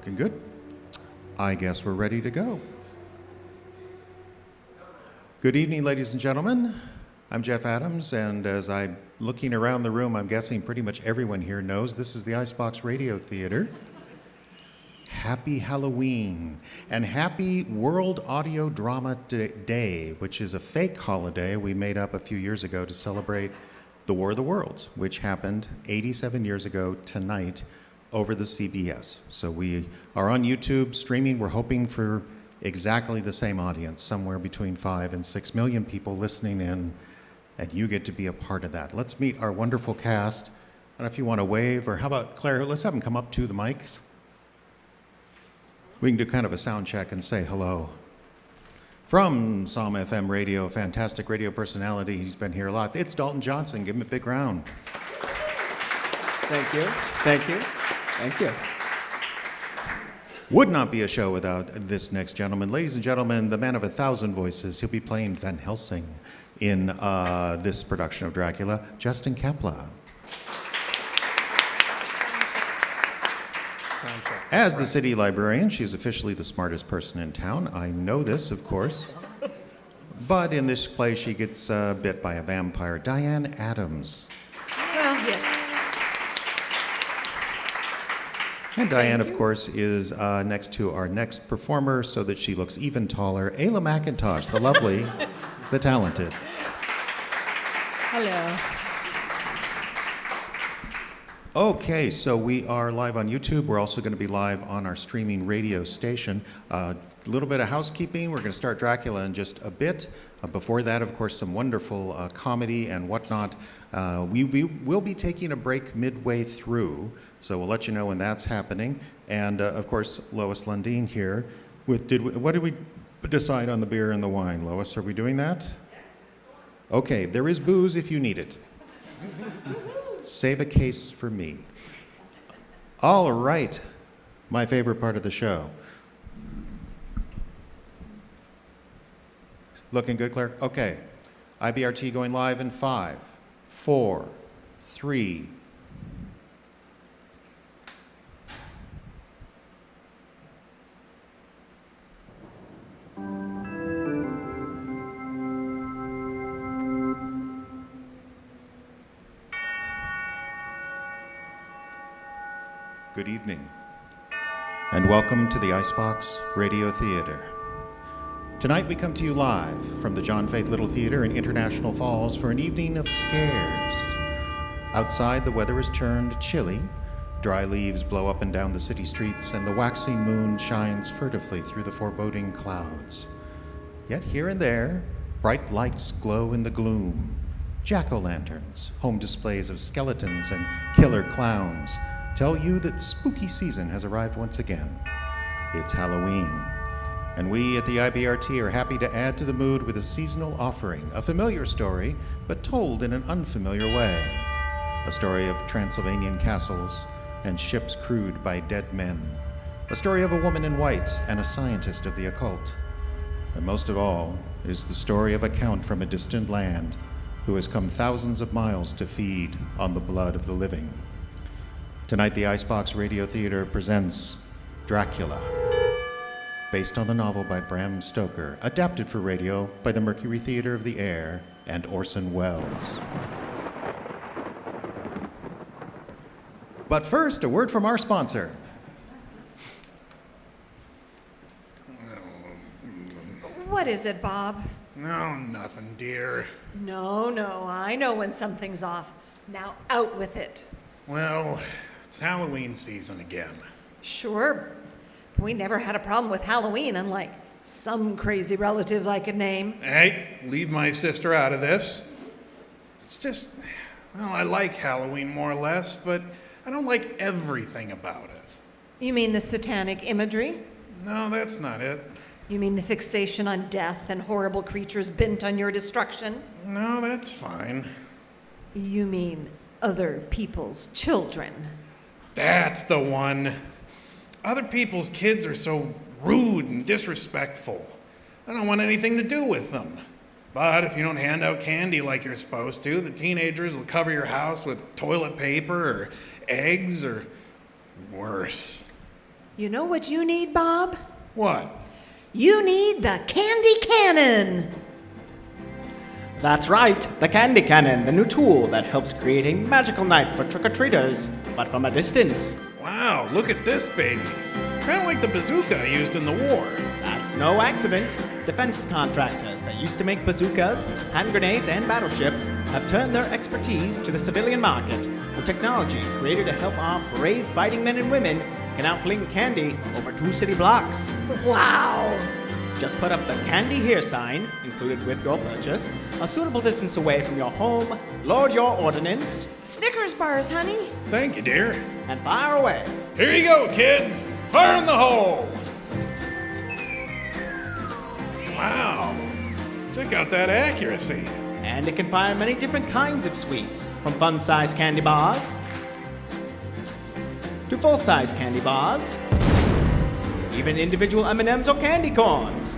Looking good. I guess we're ready to go. Good evening, ladies and gentlemen. I'm Jeff Adams, and as I'm looking around the room, I'm guessing pretty much everyone here knows this is the Icebox Radio Theater. Happy Halloween, and happy World Audio Drama Day, which is a fake holiday we made up a few years ago to celebrate the War of the Worlds, which happened 87 years ago tonight over the CBS. So we are on YouTube streaming. We're hoping for exactly the same audience, somewhere between 5 and 6 million people listening in, and you get to be a part of that. Let's meet our wonderful cast. I don't know if you want to wave, or how about Claire, let's have them come up to the mics. We can do kind of a sound check and say hello. From Psalm FM Radio, fantastic radio personality, he's been here a lot. It's Dalton Johnson. Give him a big round. Thank you. Thank you. Thank you. Would not be a show without this next gentleman. Ladies and gentlemen, the man of 1,000 voices. He'll be playing Van Helsing in this production of Dracula, Justin Kempla. As the city librarian, she's officially the smartest person in town. I know this, of course. But in this play, she gets bit by a vampire. Diane Adams. Well, yes. And Diane, of course, is next to our next performer so that she looks even taller. Ayla McIntosh, the lovely, the talented. Hello. Okay, so we are live on YouTube. We're also going to be live on our streaming radio station. A little bit of housekeeping. We're going to start Dracula in just a bit. Before that, of course, some wonderful comedy and whatnot. We will be taking a break midway through, so we'll let you know when that's happening. And, of course, Lois Lundeen here. What did we decide on the beer and the wine, Lois? Are we doing that? Yes. Okay, there is booze if you need it. Save a case for me. All right, my favorite part of the show. Looking good, Claire? Okay. IBRT going live in 5, 4, 3. Good evening, and welcome to the Icebox Radio Theater. Tonight we come to you live from the John Faith Little Theater in International Falls for an evening of scares. Outside, the weather has turned chilly. Dry leaves blow up and down the city streets, and the waxing moon shines furtively through the foreboding clouds. Yet here and there, bright lights glow in the gloom. Jack-o'-lanterns, home displays of skeletons and killer clowns, tell you that spooky season has arrived once again. It's Halloween, and we at the IBRT are happy to add to the mood with a seasonal offering, a familiar story, but told in an unfamiliar way. A story of Transylvanian castles and ships crewed by dead men. A story of a woman in white and a scientist of the occult. And most of all, it is the story of a count from a distant land who has come thousands of miles to feed on the blood of the living. Tonight, the Icebox Radio Theater presents Dracula, based on the novel by Bram Stoker, adapted for radio by the Mercury Theater of the Air and Orson Welles. But first, a word from our sponsor. What is it, Bob? No, nothing, dear. No, I know when something's off. Now out with it. Well, it's Halloween season again. Sure, but we never had a problem with Halloween, unlike some crazy relatives I could name. Hey, leave my sister out of this. It's just, well, I like Halloween more or less, but I don't like everything about it. You mean the satanic imagery? No, that's not it. You mean the fixation on death and horrible creatures bent on your destruction? No, that's fine. You mean other people's children? That's the one. Other people's kids are so rude and disrespectful. I don't want anything to do with them. But if you don't hand out candy like you're supposed to, the teenagers will cover your house with toilet paper or eggs or worse. You know what you need, Bob? What? You need the candy cannon. That's right, the candy cannon, the new tool that helps create a magical night for trick-or-treaters, but from a distance. Wow, look at this baby. Kind of like the bazooka I used in the war. That's no accident. Defense contractors that used to make bazookas, hand grenades, and battleships have turned their expertise to the civilian market with technology created to help our brave fighting men and women can outfling candy over 2 city blocks. Wow. Just put up the Candy Here sign, included with your purchase, a suitable distance away from your home, load your ordnance, Snickers bars, honey. Thank you, dear. and fire away. Here you go, kids. Fire in the hole. Wow. Check out that accuracy. And it can fire many different kinds of sweets, from fun-sized candy bars to full-size candy bars, even individual M&Ms or candy corns.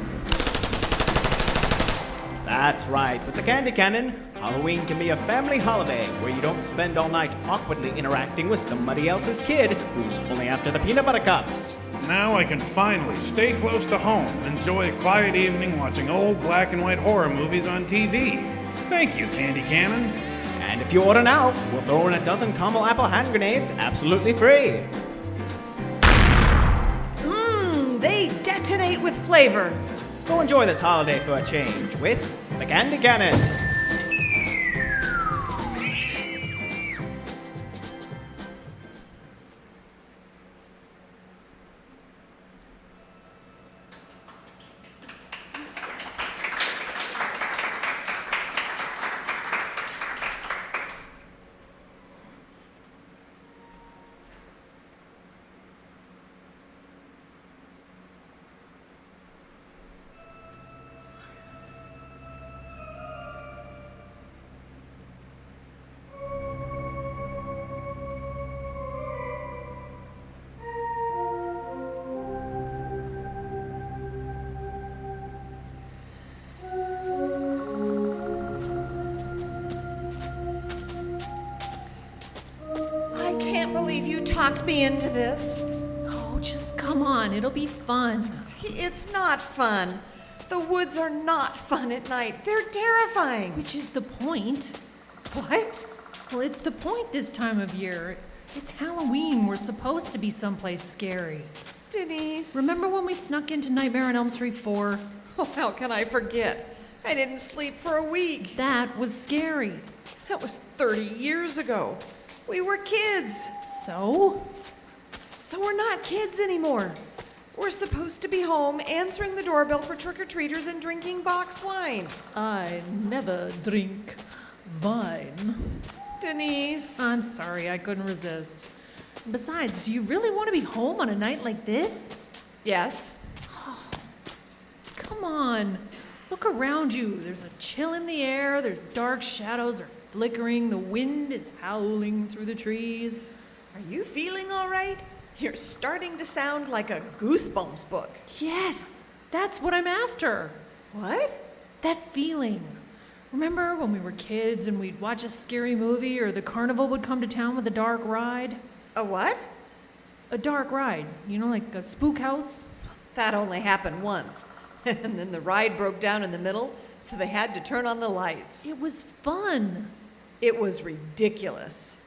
That's right, with the candy cannon, Halloween can be a family holiday where you don't spend all night awkwardly interacting with somebody else's kid who's only after the peanut butter cups. Now I can finally stay close to home and enjoy a quiet evening watching old black and white horror movies on TV. Thank you, Candy Cannon. And if you order now, we'll throw in a dozen caramel apple hand grenades absolutely free. They detonate with flavor. So enjoy this holiday for a change with the Candy Cannon. I can't believe you talked me into this. Oh, just come on. It'll be fun. It's not fun. The woods are not fun at night. They're terrifying. Which is the point. What? Well, it's the point this time of year. It's Halloween. We're supposed to be someplace scary. Denise. Remember when we snuck into Nightmare on Elm Street 4? Oh, how can I forget? I didn't sleep for a week. That was scary. That was 30 years ago. We were kids. So? So we're not kids anymore. We're supposed to be home answering the doorbell for trick-or-treaters and drinking boxed wine. I never drink wine. Denise. I'm sorry, I couldn't resist. Besides, do you really want to be home on a night like this? Yes. Come on. Look around you. There's a chill in the air. There's dark shadows are flickering. The wind is howling through the trees. Are you feeling all right? You're starting to sound like a Goosebumps book. Yes, that's what I'm after. What? That feeling. Remember when we were kids and we'd watch a scary movie or the carnival would come to town with a dark ride? A what? A dark ride. You know, like a spook house? That only happened once. And then the ride broke down in the middle, so they had to turn on the lights. It was fun. It was ridiculous.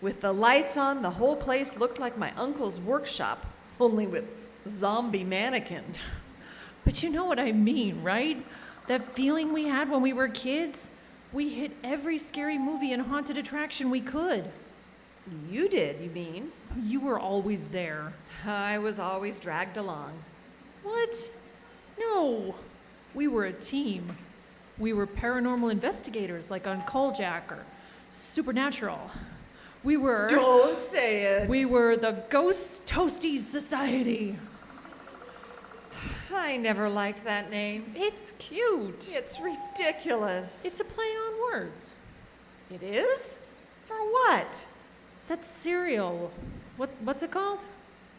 With the lights on, the whole place looked like my uncle's workshop, only with zombie mannequins. But you know what I mean, right? That feeling we had when we were kids? We hit every scary movie and haunted attraction we could. You did, you mean? You were always there. I was always dragged along. What? No. We were a team. We were paranormal investigators like on Kojak or Supernatural. We were... Don't say it. We were the Ghost Toasties Society. I never liked that name. It's cute. It's ridiculous. It's a play on words. It is? For what? That's cereal. What's it called?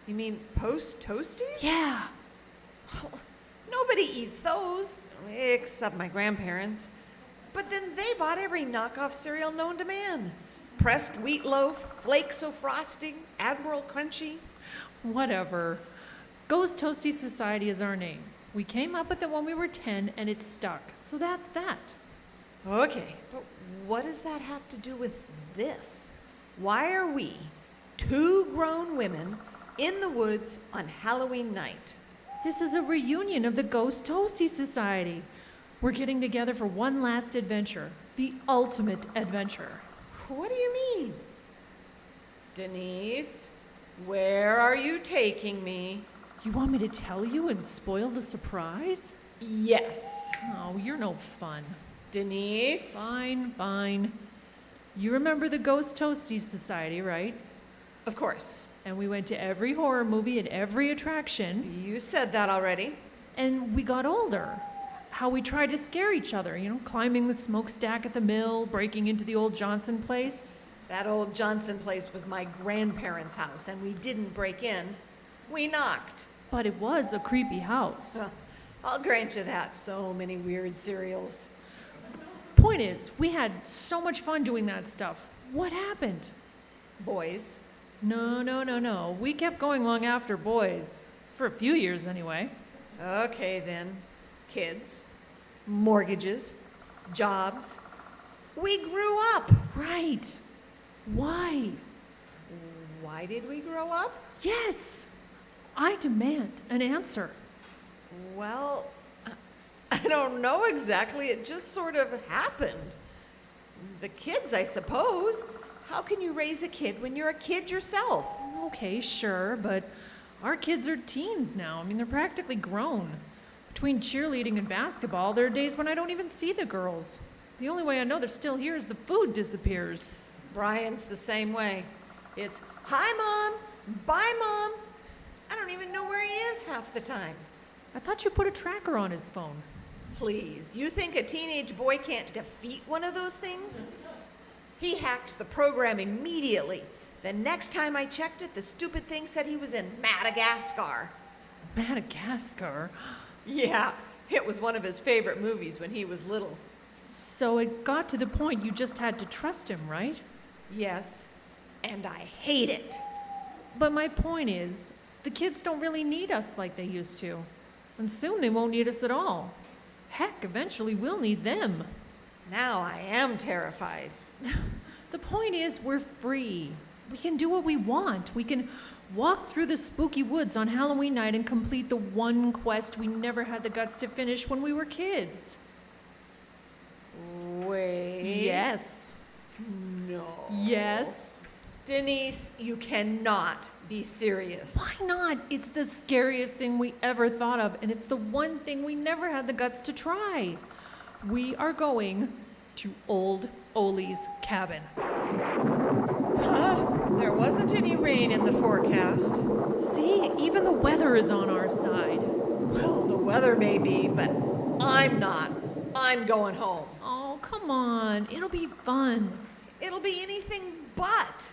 You mean Post Toasties? Yeah. Nobody eats those, except my grandparents. But then they bought every knockoff cereal known to man. Pressed wheat loaf, flakes o' frosting, Admiral Crunchy. Whatever. Ghost Toasty Society is our name. We came up with it when we were 10 and it stuck. So that's that. Okay, but what does that have to do with this? Why are we, two grown women, in the woods on Halloween night? This is a reunion of the Ghost Toasty Society. We're getting together for one last adventure. The ultimate adventure. What do you mean? Denise, where are you taking me? You want me to tell you and spoil the surprise? Yes. Oh, you're no fun. Denise? Fine. You remember the Ghost Toasty Society, right? Of course. And we went to every horror movie and every attraction. You said that already. And we got older. How we tried to scare each other, climbing the smokestack at the mill, breaking into the old Johnson place. That old Johnson place was my grandparents' house, and we didn't break in. We knocked. But it was a creepy house. Well, I'll grant you that. So many weird cereals. Point is, we had so much fun doing that stuff. What happened? Boys. No. We kept going long after boys. For a few years, anyway. Okay, then. Kids. Mortgages. Jobs. We grew up. Right. Why? Why did we grow up? Yes. I demand an answer. Well, I don't know exactly. It just sort of happened. The kids, I suppose. How can you raise a kid when you're a kid yourself? Okay, sure, but our kids are teens now. They're practically grown. Between cheerleading and basketball, there are days when I don't even see the girls. The only way I know they're still here is the food disappears. Brian's the same way. It's, hi, Mom. Bye, Mom. I don't even know where he is half the time. I thought you put a tracker on his phone. Please, you think a teenage boy can't defeat one of those things? He hacked the program immediately. The next time I checked it, the stupid thing said he was in Madagascar. Madagascar? Yeah, it was one of his favorite movies when he was little. So it got to the point you just had to trust him, right? Yes, and I hate it. But my point is, the kids don't really need us like they used to. And soon they won't need us at all. Heck, eventually we'll need them. Now I am terrified. The point is, we're free. We can do what we want. We can walk through the spooky woods on Halloween night and complete the one quest we never had the guts to finish when we were kids. Wait. Yes. No. Yes. Denise, you cannot be serious. Why not? It's the scariest thing we ever thought of, and it's the one thing we never had the guts to try. We are going to Old Ole's cabin. Huh? There wasn't any rain in the forecast. See, even the weather is on our side. Well, the weather may be, but I'm not. I'm going home. Oh, come on. It'll be fun. It'll be anything but.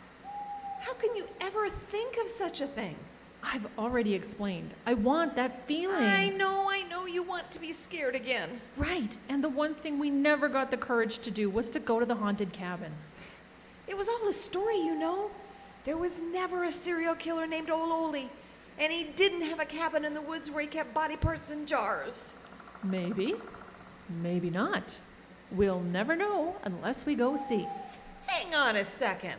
How can you ever think of such a thing? I've already explained. I want that feeling. I know you want to be scared again. Right. And the one thing we never got the courage to do was to go to the haunted cabin. It was all a story, you know. There was never a serial killer named Old Ole, and he didn't have a cabin in the woods where he kept body parts in jars. Maybe. Maybe not. We'll never know unless we go see. Hang on a second.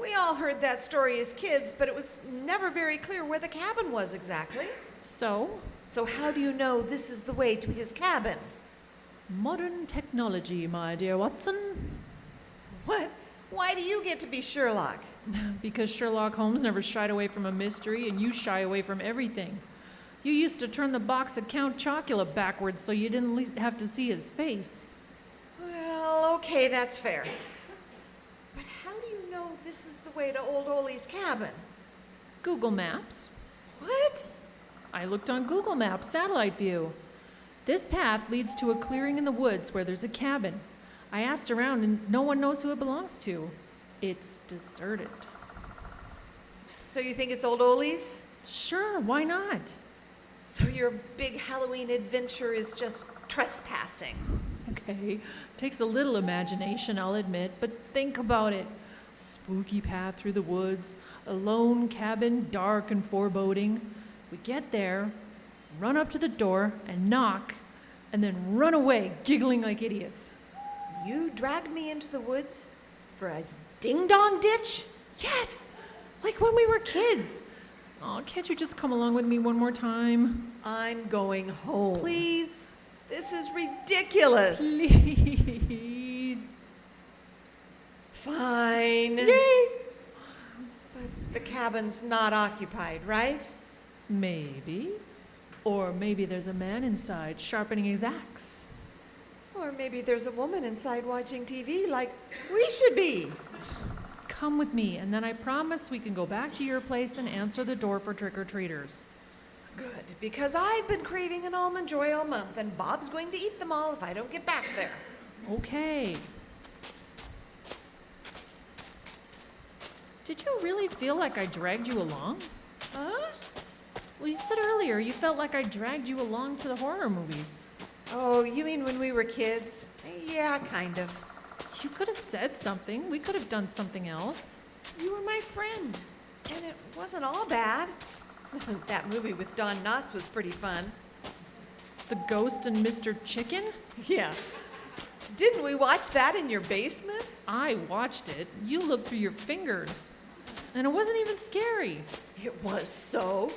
We all heard that story as kids, but it was never very clear where the cabin was exactly. So, So how do you know this is the way to his cabin? modern technology, my dear Watson. What? Why do you get to be Sherlock? Because Sherlock Holmes never shied away from a mystery, and you shy away from everything. You used to turn the box of Count Chocula backwards so you didn't have to see his face. Well, okay, that's fair. But how do you know this is the way to Old Ole's cabin? Google Maps. What? I looked on Google Maps, satellite view. This path leads to a clearing in the woods where there's a cabin. I asked around and no one knows who it belongs to. It's deserted. So you think it's Old Ole's? Sure, why not? So your big Halloween adventure is just trespassing. Okay, takes a little imagination, I'll admit, but think about it. Spooky path through the woods, a lone cabin, dark and foreboding. We get there, run up to the door and knock, and then run away, giggling like idiots. You dragged me into the woods for a ding-dong ditch? Yes! Like when we were kids. Oh, can't you just come along with me one more time? I'm going home. Please? This is ridiculous. Please. Fine. Yay! But the cabin's not occupied, right? Maybe. Or maybe there's a man inside sharpening his axe. Or maybe there's a woman inside watching TV like we should be. Come with me, and then I promise we can go back to your place and answer the door for trick-or-treaters. Good, because I've been craving an almond joy all month, and Bob's going to eat them all if I don't get back there. Okay. Did you really feel like I dragged you along? Huh? Well, you said earlier you felt like I dragged you along to the horror movies. Oh, you mean when we were kids? Yeah, kind of. You could have said something. We could have done something else. You were my friend, and it wasn't all bad. That movie with Don Knotts was pretty fun. The Ghost and Mr. Chicken? Yeah. Didn't we watch that in your basement? I watched it. You looked through your fingers. And it wasn't even scary. It was so.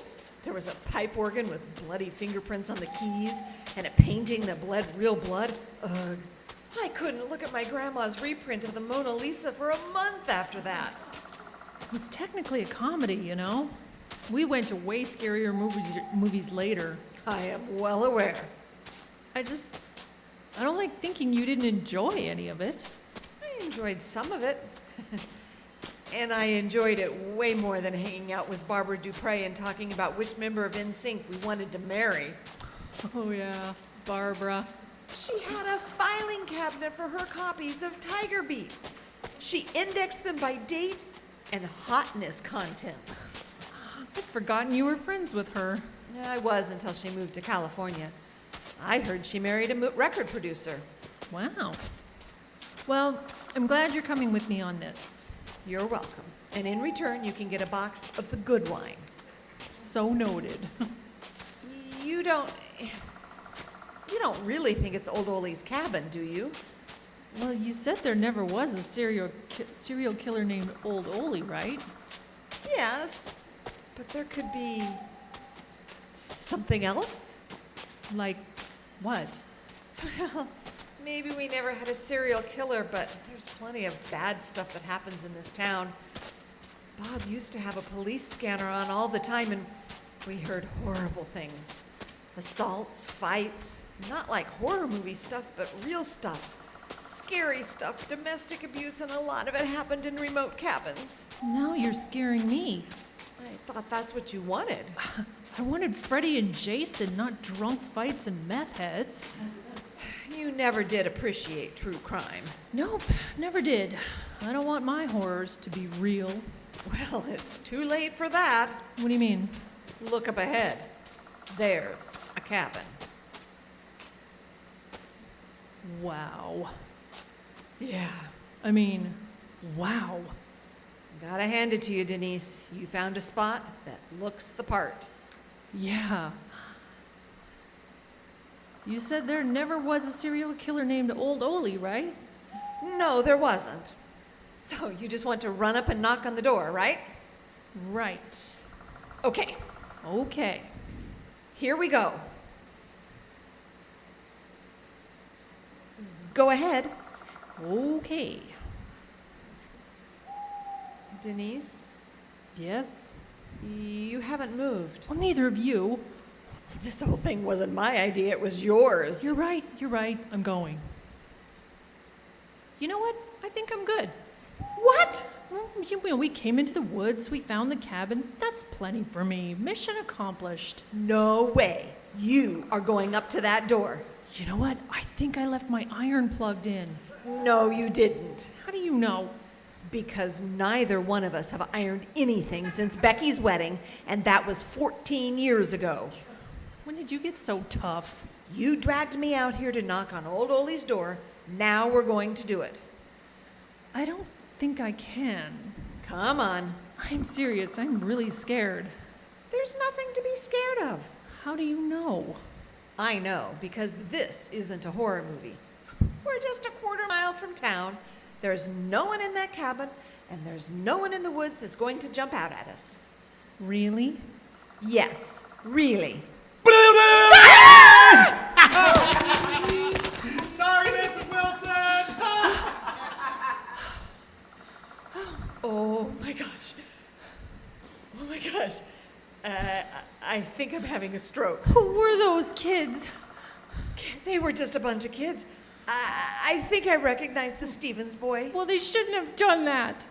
There was a pipe organ with bloody fingerprints on the keys and a painting that bled real blood. Ugh. I couldn't look at my grandma's reprint of the Mona Lisa for a month after that. It was technically a comedy, you know? We went to way scarier movies later. I am well aware. I don't like thinking you didn't enjoy any of it. I enjoyed some of it. And I enjoyed it way more than hanging out with Barbara Dupre and talking about which member of NSYNC we wanted to marry. Oh yeah, Barbara. She had a filing cabinet for her copies of Tiger Beat. She indexed them by date and hotness content. I'd forgotten you were friends with her. I was until she moved to California. I heard she married a record producer. Wow. Well, I'm glad you're coming with me on this. You're welcome. And in return, you can get a box of the good wine. So noted. You don't really think it's Old Ole's cabin, do you? Well, you said there never was a serial killer named Old Ole, right? Yes, but there could be something else? Like what? Well, maybe we never had a serial killer, but there's plenty of bad stuff that happens in this town. Bob used to have a police scanner on all the time, and we heard horrible things. Assaults, fights, not like horror movie stuff, but real stuff. Scary stuff, domestic abuse, and a lot of it happened in remote cabins. Now you're scaring me. I thought that's what you wanted. I wanted Freddy and Jason, not drunk fights and meth heads. You never did appreciate true crime. Nope, never did. I don't want my horrors to be real. Well, it's too late for that. What do you mean? Look up ahead. There's a cabin. Wow. Yeah. I mean, wow. Gotta hand it to you, Denise. You found a spot that looks the part. Yeah. You said there never was a serial killer named Old Ole, right? No, there wasn't. So you just want to run up and knock on the door, right? Right. Okay, Okay. here we go. Go ahead. Okay. Denise, Yes? you haven't moved. Well, neither of you. This whole thing wasn't my idea, it was yours. You're right. I'm going. You know what? I think I'm good. What? Well, we came into the woods, we found the cabin. That's plenty for me. Mission accomplished. No way. You are going up to that door. You know what? I think I left my iron plugged in. No, you didn't. How do you know? Because neither one of us have ironed anything since Becky's wedding, and that was 14 years ago. When did you get so tough? You dragged me out here to knock on Old Ole's door. Now we're going to do it. I don't think I can. Come on. I'm serious. I'm really scared. There's nothing to be scared of. How do you know? I know, because this isn't a horror movie. We're just a quarter-mile from town. There's no one in that cabin, and there's no one in the woods that's going to jump out at us. Really? Yes, really. Sorry, Mrs. Wilson! Oh my gosh. Oh my gosh. I think I'm having a stroke. Who were those kids? They were just a bunch of kids. I think I recognize the Stevens boy. Well, they shouldn't have done that.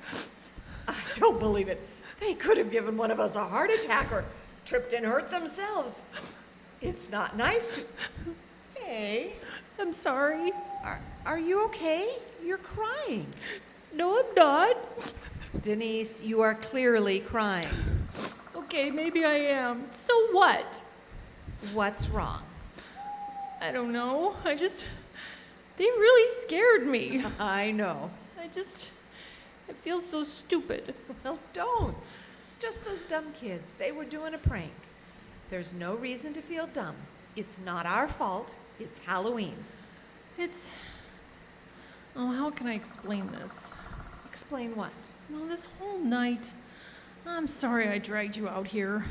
I don't believe it. They could have given one of us a heart attack or tripped and hurt themselves. It's not nice to... Hey, I'm sorry. are you okay? You're crying. No, I'm not. Denise, you are clearly crying. Okay, maybe I am. So what? What's wrong? I don't know. They really scared me. I know. I feel so stupid. Well, don't. It's just those dumb kids. They were doing a prank. There's no reason to feel dumb. It's not our fault. It's Halloween. Oh, how can I explain this? Explain what? Well, this whole night, I'm sorry I dragged you out here.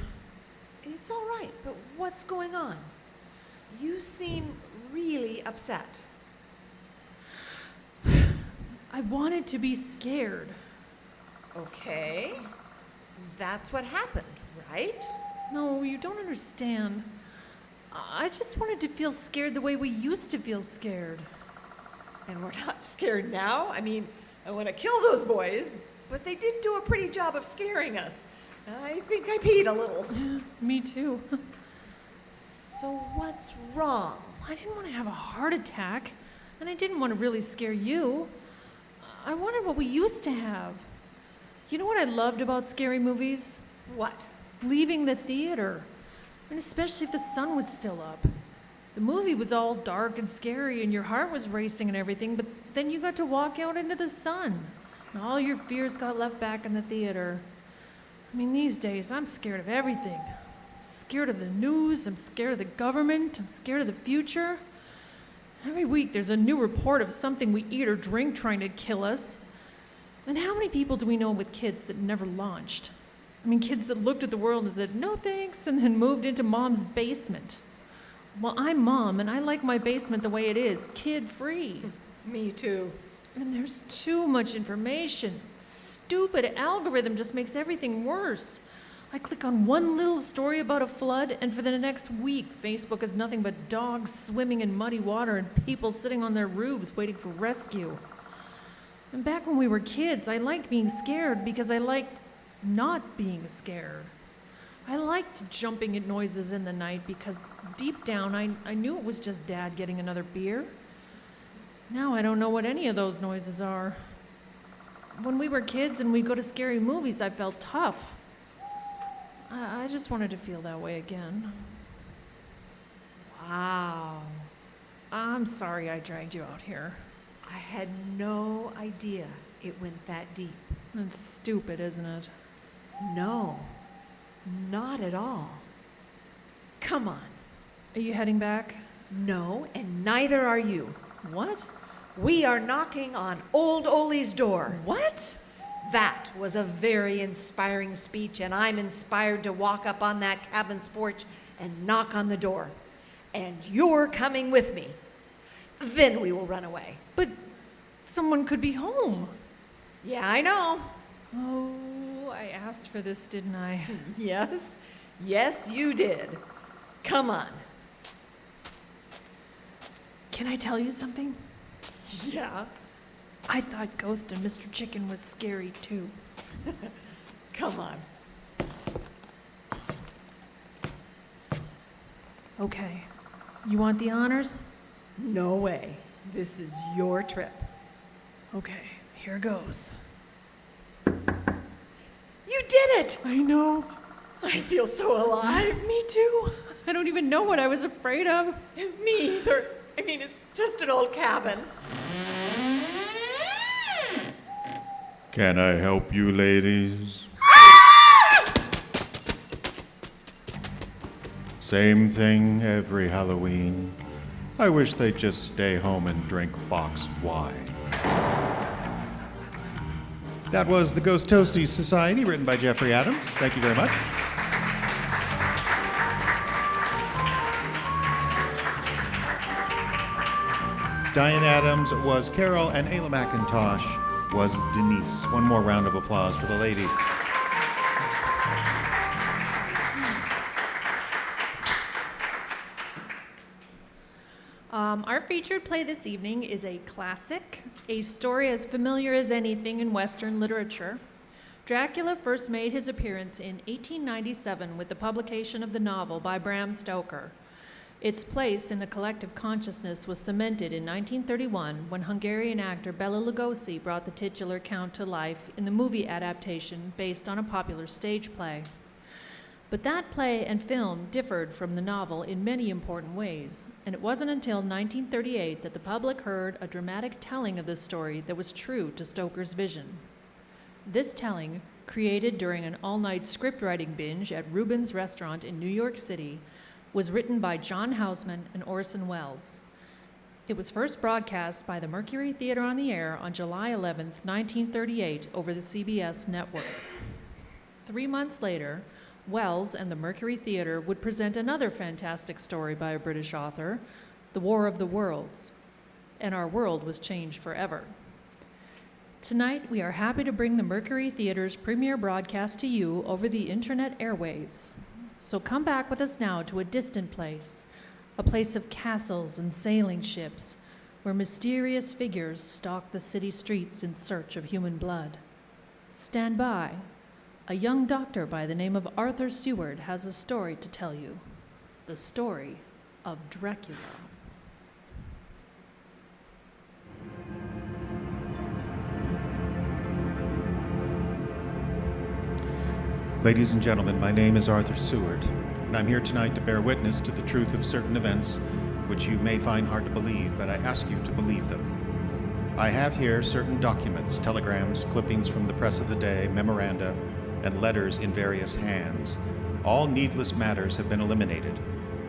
It's all right, but what's going on? You seem really upset. I wanted to be scared. Okay. That's what happened, right? No, you don't understand. I just wanted to feel scared the way we used to feel scared. And we're not scared now. I mean, I want to kill those boys, but they did do a pretty job of scaring us. I think I peed a little. Me too. So what's wrong? I didn't want to have a heart attack, and I didn't want to really scare you. I wanted what we used to have. You know what I loved about scary movies? What? Leaving the theater, and especially if the sun was still up. The movie was all dark and scary, and your heart was racing and everything, but then you got to walk out into the sun, and all your fears got left back in the theater. I mean, these days, I'm scared of everything. Scared of the news, I'm scared of the government, I'm scared of the future. Every week there's a new report of something we eat or drink trying to kill us. And how many people do we know with kids that never launched? I mean, kids that looked at the world and said, no thanks, and then moved into mom's basement. Well, I'm mom, and I like my basement the way it is, kid-free. Me too. And there's too much information. Stupid algorithm just makes everything worse. I click on one little story about a flood, and for the next week, Facebook is nothing but dogs swimming in muddy water and people sitting on their roofs waiting for rescue. And back when we were kids, I liked being scared because I liked not being scared. I liked jumping at noises in the night because deep down, I knew it was just Dad getting another beer. Now I don't know what any of those noises are. When we were kids and we'd go to scary movies, I felt tough. I just wanted to feel that way again. Wow. I'm sorry I dragged you out here. I had no idea it went that deep. That's stupid, isn't it? No, not at all. Come on. Are you heading back? No, and neither are you. What? We are knocking on Old Ole's door. What? That was a very inspiring speech, and I'm inspired to walk up on that cabin's porch and knock on the door. And you're coming with me. Then we will run away. But someone could be home. Yeah, I know. Oh, I asked for this, didn't I? Yes, yes, you did. Come on. Can I tell you something? Yeah, I thought Ghost and Mr. Chicken was scary too. come on. Okay. You want the honors? No way. This is your trip. Okay, here goes. You did it! I know. I feel so alive. Me too. I don't even know what I was afraid of. Me either. I mean, it's just an old cabin. Can I help you, ladies? Same thing every Halloween. I wish they'd just stay home and drink box wine. That was The Ghost Toasties Society, written by Jeffrey Adams. Thank you very much. Diane Adams was Carol, and Ayla McIntosh was Denise. One more round of applause for the ladies. Our featured play this evening is a classic, a story as familiar as anything in Western literature. Dracula first made his appearance in 1897 with the publication of the novel by Bram Stoker. Its place in the collective consciousness was cemented in 1931 when Hungarian actor Bela Lugosi brought the titular count to life in the movie adaptation based on a popular stage play. But that play and film differed from the novel in many important ways, and it wasn't until 1938 that the public heard a dramatic telling of the story that was true to Stoker's vision. This telling, created during an all-night scriptwriting binge at Reuben's Restaurant in New York City, was written by John Houseman and Orson Welles. It was first broadcast by the Mercury Theater on the air on July 11, 1938, over the CBS network. 3 months later, Wells and the Mercury Theater would present another fantastic story by a British author, The War of the Worlds, and our world was changed forever. Tonight, we are happy to bring the Mercury Theater's premiere broadcast to you over the internet airwaves. So come back with us now to a distant place, a place of castles and sailing ships, where mysterious figures stalk the city streets in search of human blood. Stand by. A young doctor by the name of Arthur Seward has a story to tell you. The story of Dracula. Ladies and gentlemen, my name is Arthur Seward, and I'm here tonight to bear witness to the truth of certain events which you may find hard to believe, but I ask you to believe them. I have here certain documents, telegrams, clippings from the press of the day, memoranda, and letters in various hands. All needless matters have been eliminated,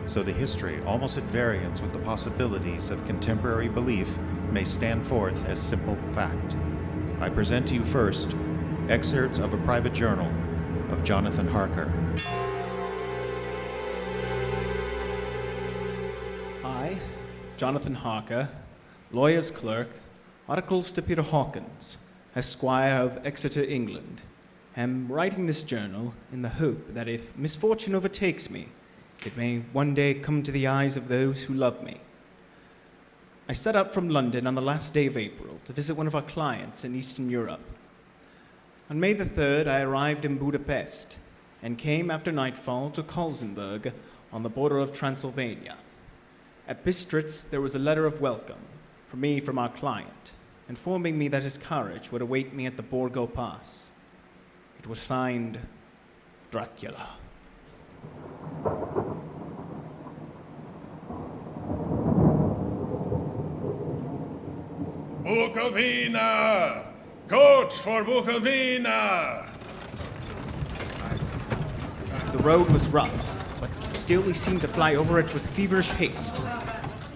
so the history, almost at variance with the possibilities of contemporary belief, may stand forth as simple fact. I present to you first excerpts of a private journal of Jonathan Harker. I, Jonathan Harker, lawyer's clerk, articles to Peter Hawkins, Esquire of Exeter, England, am writing this journal in the hope that if misfortune overtakes me, it may one day come to the eyes of those who love me. I set out from London on the last day of April to visit one of our clients in Eastern Europe. On May the 3rd, I arrived in Budapest and came after nightfall to Kolzenberg on the border of Transylvania. At Bistritz, there was a letter of welcome for me from our client, informing me that his carriage would await me at the Borgo Pass. It was signed, Dracula. Bukovina! Coach for Bukovina! The road was rough, but still we seemed to fly over it with feverish haste.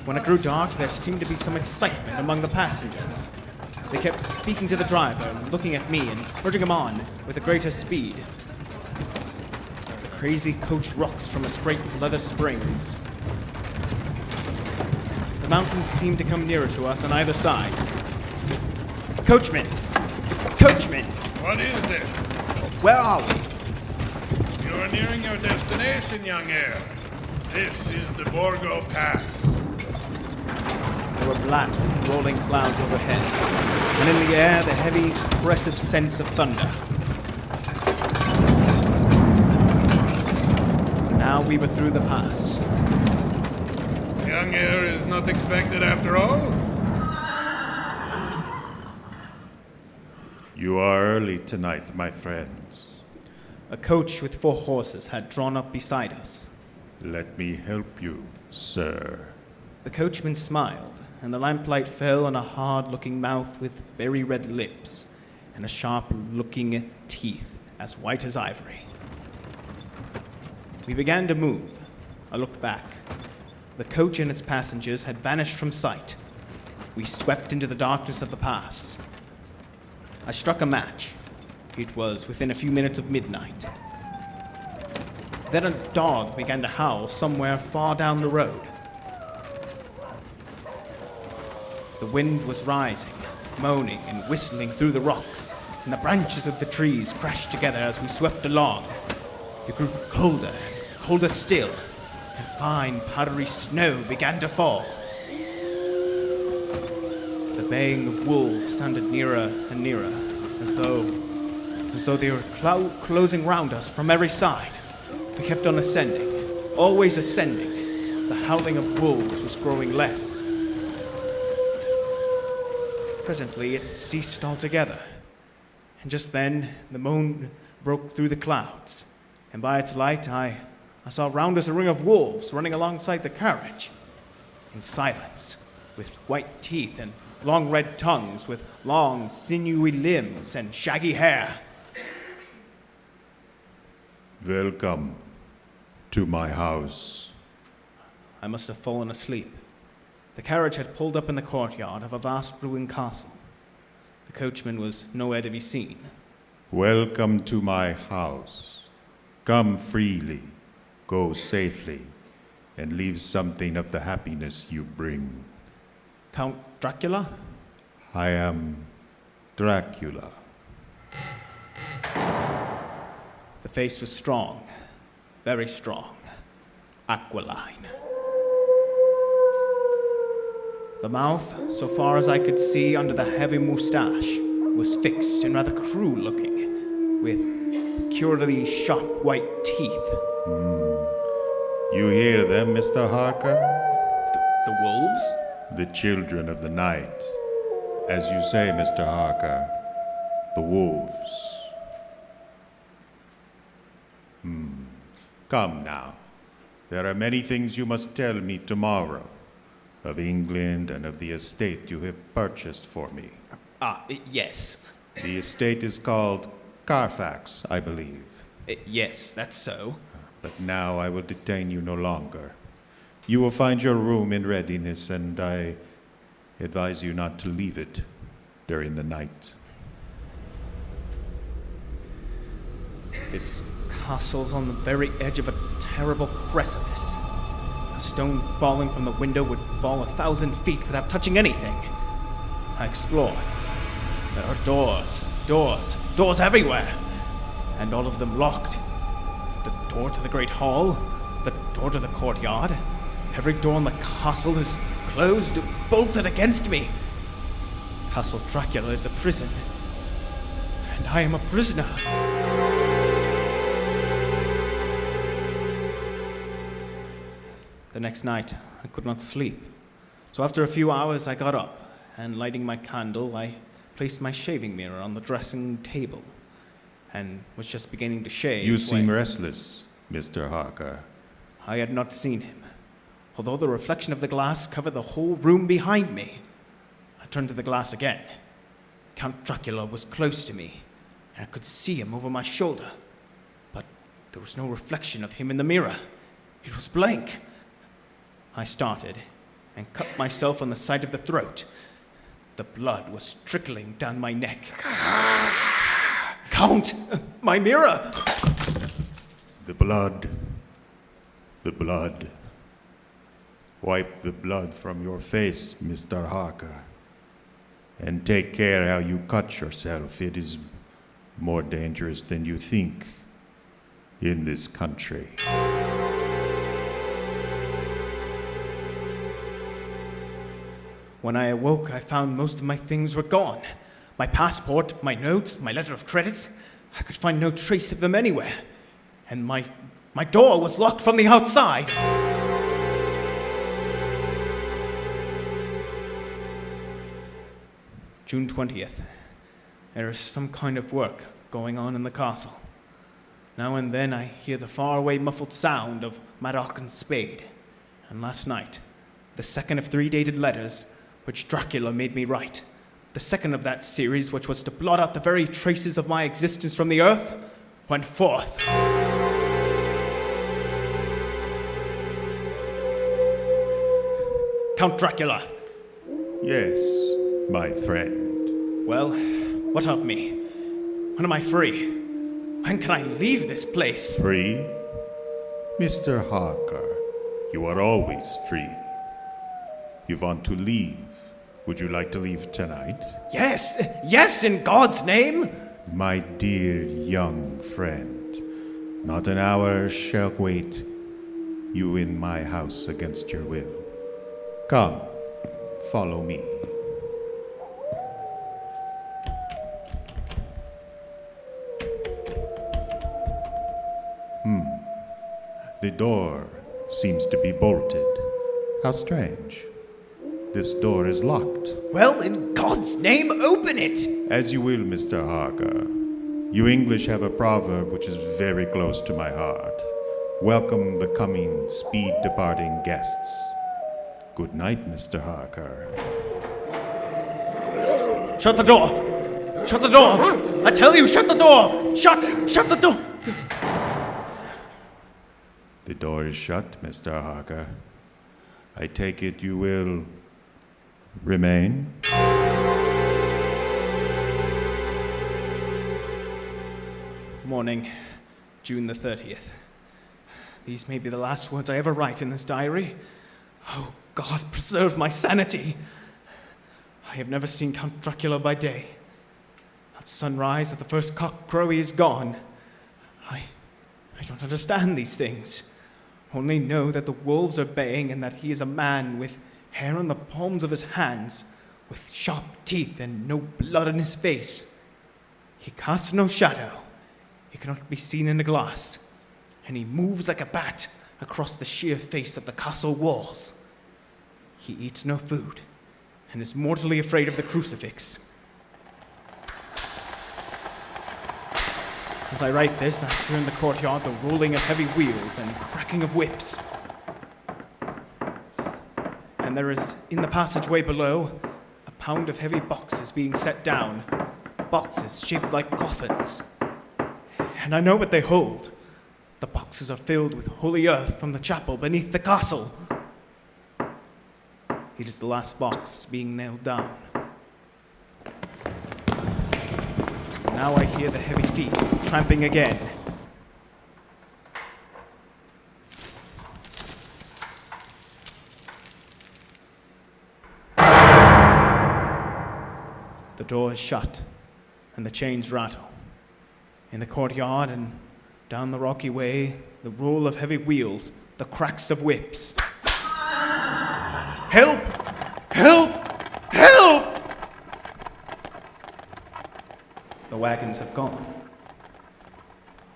When it grew dark, there seemed to be some excitement among the passengers. They kept speaking to the driver and looking at me and urging him on with the greatest speed. The crazy coach rocks from its great leather springs. The mountains seemed to come nearer to us on either side. Coachman! Coachman! What is it? Where are we? You're nearing your destination, young heir. This is the Borgo Pass. There were black, rolling clouds overhead, and in the air, the heavy, oppressive sense of thunder. Now we were through the pass. Young heir is not expected after all? You are early tonight, my friends. A coach with 4 horses had drawn up beside us. Let me help you, sir. The coachman smiled, and the lamplight fell on a hard-looking mouth with berry red lips and a sharp-looking teeth as white as ivory. We began to move. I looked back. The coach and its passengers had vanished from sight. We swept into the darkness of the past. I struck a match. It was within a few minutes of midnight. Then a dog began to howl somewhere far down the road. The wind was rising, moaning and whistling through the rocks, and the branches of the trees crashed together as we swept along. It grew colder and colder still, and fine powdery snow began to fall. The baying of wolves sounded nearer and nearer, as though they were closing round us from every side. We kept on ascending, always ascending. The howling of wolves was growing less. Presently, it ceased altogether, and just then the moon broke through the clouds, and by its light I saw round us a ring of wolves running alongside the carriage, in silence, with white teeth and long red tongues, with long sinewy limbs and shaggy hair. Welcome to my house. I must have fallen asleep. The carriage had pulled up in the courtyard of a vast ruined castle. The coachman was nowhere to be seen. Welcome to my house. Come freely, go safely, and leave something of the happiness you bring. Count Dracula? I am Dracula. The face was strong, very strong, aquiline. The mouth, so far as I could see under the heavy moustache, was fixed and rather cruel looking, with peculiarly sharp white teeth. You hear them, Mr. Harker? The wolves? The children of the night. As you say, Mr. Harker, the wolves. Come now. There are many things you must tell me tomorrow. Of England and of the estate you have purchased for me. Yes. The estate is called Carfax, I believe. Yes, that's so. But now I will detain you no longer. You will find your room in readiness, and I advise you not to leave it during the night. This castle's on the very edge of a terrible precipice. A stone falling from the window would fall 1,000 feet without touching anything. I explored. There are doors everywhere, and all of them locked. The door to the great hall, the door to the courtyard. Every door in the castle is closed, bolted against me. Castle Dracula is a prison, and I am a prisoner. The next night, I could not sleep. So after a few hours, I got up, and lighting my candle, I placed my shaving mirror on the dressing table, and was just beginning to shave. You seem restless, Mr. Harker. I had not seen him, although the reflection of the glass covered the whole room behind me. I turned to the glass again. Count Dracula was close to me, and I could see him over my shoulder. But there was no reflection of him in the mirror. It was blank. I started and cut myself on the side of the throat. The blood was trickling down my neck. Count! My mirror! The blood. The blood. Wipe the blood from your face, Mr. Harker. And take care how you cut yourself. It is more dangerous than you think in this country. When I awoke, I found most of my things were gone. My passport, my notes, my letter of credit. I could find no trace of them anywhere. And my door was locked from the outside. June 20th. There is some kind of work going on in the castle. Now and then I hear the faraway muffled sound of mattock and spade. And last night, the second of 3 dated letters which Dracula made me write, the second of that series which was to blot out the very traces of my existence from the earth, went forth. Count Dracula. Yes, my friend. Well, what of me? When am I free? When can I leave this place? Free? Mr. Harker, you are always free. You want to leave. Would you like to leave tonight? Yes, in God's name! My dear young friend, not an hour shall wait you in my house against your will. Come, follow me. The door seems to be bolted. How strange. This door is locked. Well, in God's name, open it! As you will, Mr. Harker. You English have a proverb which is very close to my heart. Welcome the coming, speed departing guests. Good night, Mr. Harker. Shut the door! Shut the door! I tell you, shut the door! Shut the door! The door is shut, Mr. Harker. I take it you will remain? Morning, June the 30th. These may be the last words I ever write in this diary. Oh, God, preserve my sanity. I have never seen Count Dracula by day. At sunrise, at the first cock crow, he is gone. I don't understand these things. Only know that the wolves are baying and that he is a man with hair on the palms of his hands, with sharp teeth and no blood on his face. He casts no shadow. He cannot be seen in a glass, and he moves like a bat across the sheer face of the castle walls. He eats no food, and is mortally afraid of the crucifix. As I write this, I hear in the courtyard the rolling of heavy wheels and cracking of whips. And there is, in the passageway below, a pound of heavy boxes being set down, boxes shaped like coffins. And I know what they hold. The boxes are filled with holy earth from the chapel beneath the castle. It is the last box being nailed down. Now I hear the heavy feet tramping again. The door is shut, and the chains rattle. In the courtyard and down the rocky way, the roll of heavy wheels, the cracks of whips. Help! Help! Help! The wagons have gone.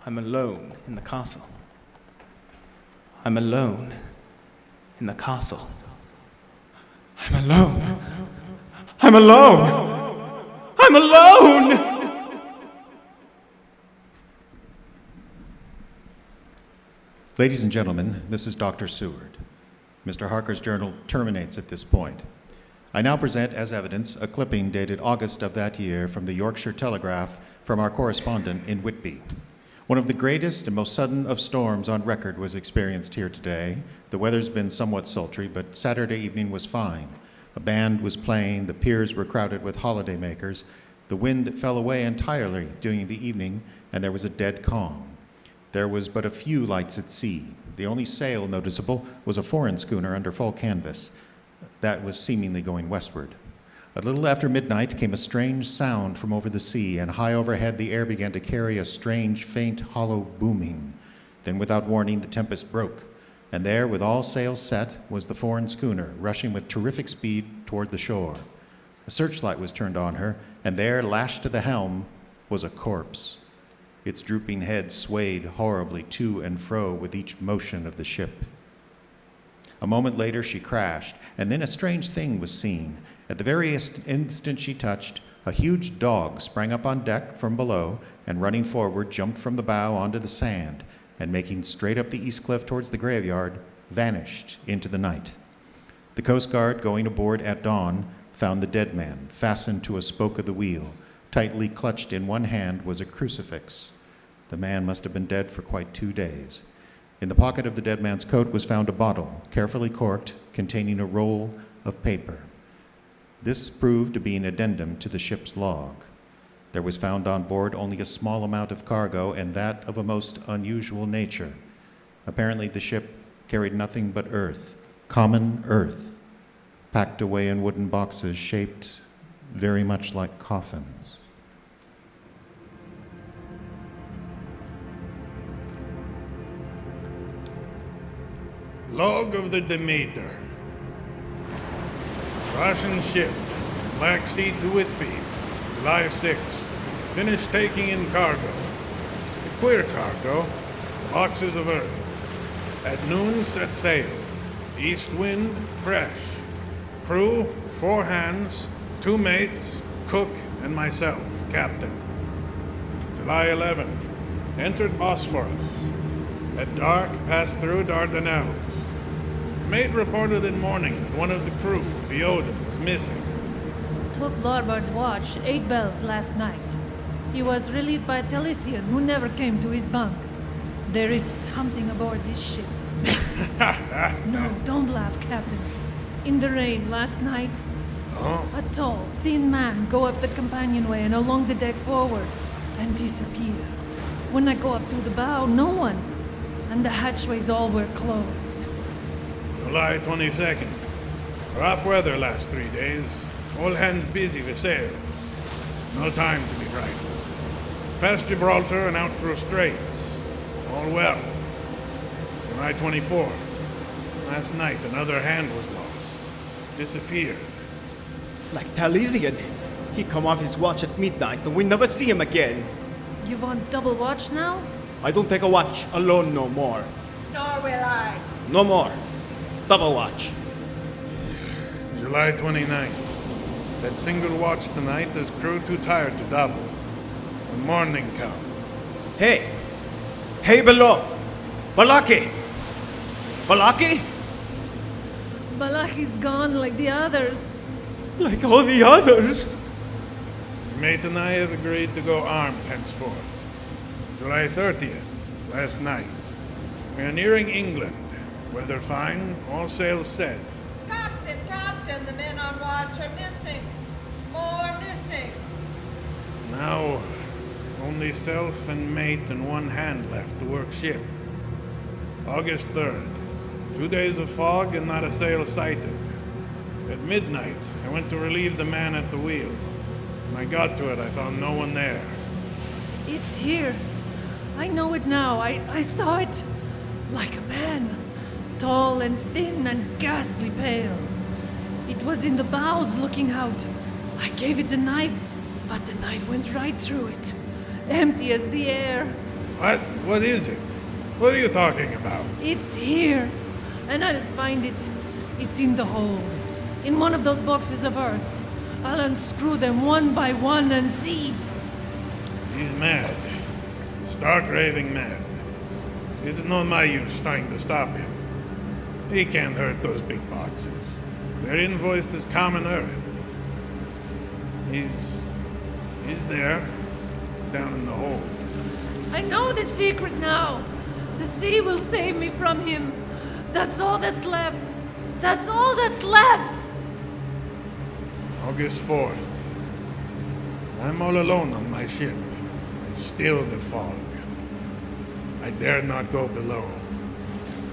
I'm alone in the castle. I'm alone in the castle. I'm alone. I'm alone. I'm alone! Ladies and gentlemen, this is Dr. Seward. Mr. Harker's journal terminates at this point. I now present as evidence a clipping dated August of that year from the Yorkshire Telegraph from our correspondent in Whitby. One of the greatest and most sudden of storms on record was experienced here today. The weather's been somewhat sultry, but Saturday evening was fine. A band was playing, the piers were crowded with holidaymakers. The wind fell away entirely during the evening, and there was a dead calm. There was but a few lights at sea. The only sail noticeable was a foreign schooner under full canvas. That was seemingly going westward. A little after midnight came a strange sound from over the sea, and high overhead the air began to carry a strange, faint, hollow booming. Then without warning the tempest broke, and there, with all sails set, was the foreign schooner, rushing with terrific speed toward the shore. A searchlight was turned on her, and there, lashed to the helm, was a corpse. Its drooping head swayed horribly to and fro with each motion of the ship. A moment later she crashed, and then a strange thing was seen. At the very instant she touched, a huge dog sprang up on deck from below, and running forward, jumped from the bow onto the sand, and making straight up the east cliff towards the graveyard, vanished into the night. The Coast Guard, going aboard at dawn, found the dead man fastened to a spoke of the wheel. Tightly clutched in one hand was a crucifix. The man must have been dead for quite 2 days. In the pocket of the dead man's coat was found a bottle, carefully corked, containing a roll of paper. This proved to be an addendum to the ship's log. There was found on board only a small amount of cargo, and that of a most unusual nature. Apparently, the ship carried nothing but earth, common earth, packed away in wooden boxes shaped very much like coffins. Log of the Demeter. Russian ship, Black Sea to Whitby, July 6th. Finished taking in cargo. A queer cargo, boxes of earth. At noon set sail. East wind, fresh. Crew, 4 hands, 2 mates, cook, and myself, captain. July 11th. Entered Bosphorus. At dark, passed through Dardanelles. Mate reported in morning that one of the crew, Vioden, was missing. Took larboard watch 8 bells last night. He was relieved by a Talisian who never came to his bunk. There is something aboard this ship. No, don't laugh, Captain. In the rain last night, a tall, thin man go up the companionway and along the deck forward and disappear. When I go up to the bow, no one. And the hatchways all were closed. July 22nd. Rough weather last 3 days. All hands busy with sails. No time to be frightened. Past Gibraltar and out through straits. All well. July 24th. Last night another hand was lost. Disappeared. Like Talisian. He come off his watch at midnight and we never see him again. You want double watch now? I don't take a watch alone no more. Nor will I. No more. Double watch. July 29th. That single watch tonight is crew too tired to double. When morning come. Hey! Hey below! Balaki! Balaki? Balaki's gone like the others. Like all the others. Mate and I have agreed to go armed henceforth. July 30th, last night. We are nearing England. Weather fine, all sails set. Captain, the men on watch are missing. More missing. Now, only self and mate and 1 hand left to work ship. August 3rd. 2 days of fog and not a sail sighted. At midnight, I went to relieve the man at the wheel. When I got to it, I found no one there. It's here. I know it now. I saw it. Like a man. Tall and thin and ghastly pale. It was in the bows looking out. I gave it the knife, but the knife went right through it. Empty as the air. What? What is it? What are you talking about? It's here. And I'll find it. It's in the hold. In one of those boxes of earth. I'll unscrew them one by one and see. He's mad. Stark raving mad. It's not my use trying to stop him. He can't hurt those big boxes. They're invoiced as common earth. He's there, down in the hold. I know the secret now. The sea will save me from him. That's all that's left. That's all that's left. August 4th. I'm all alone on my ship. It's still the fog. I dare not go below.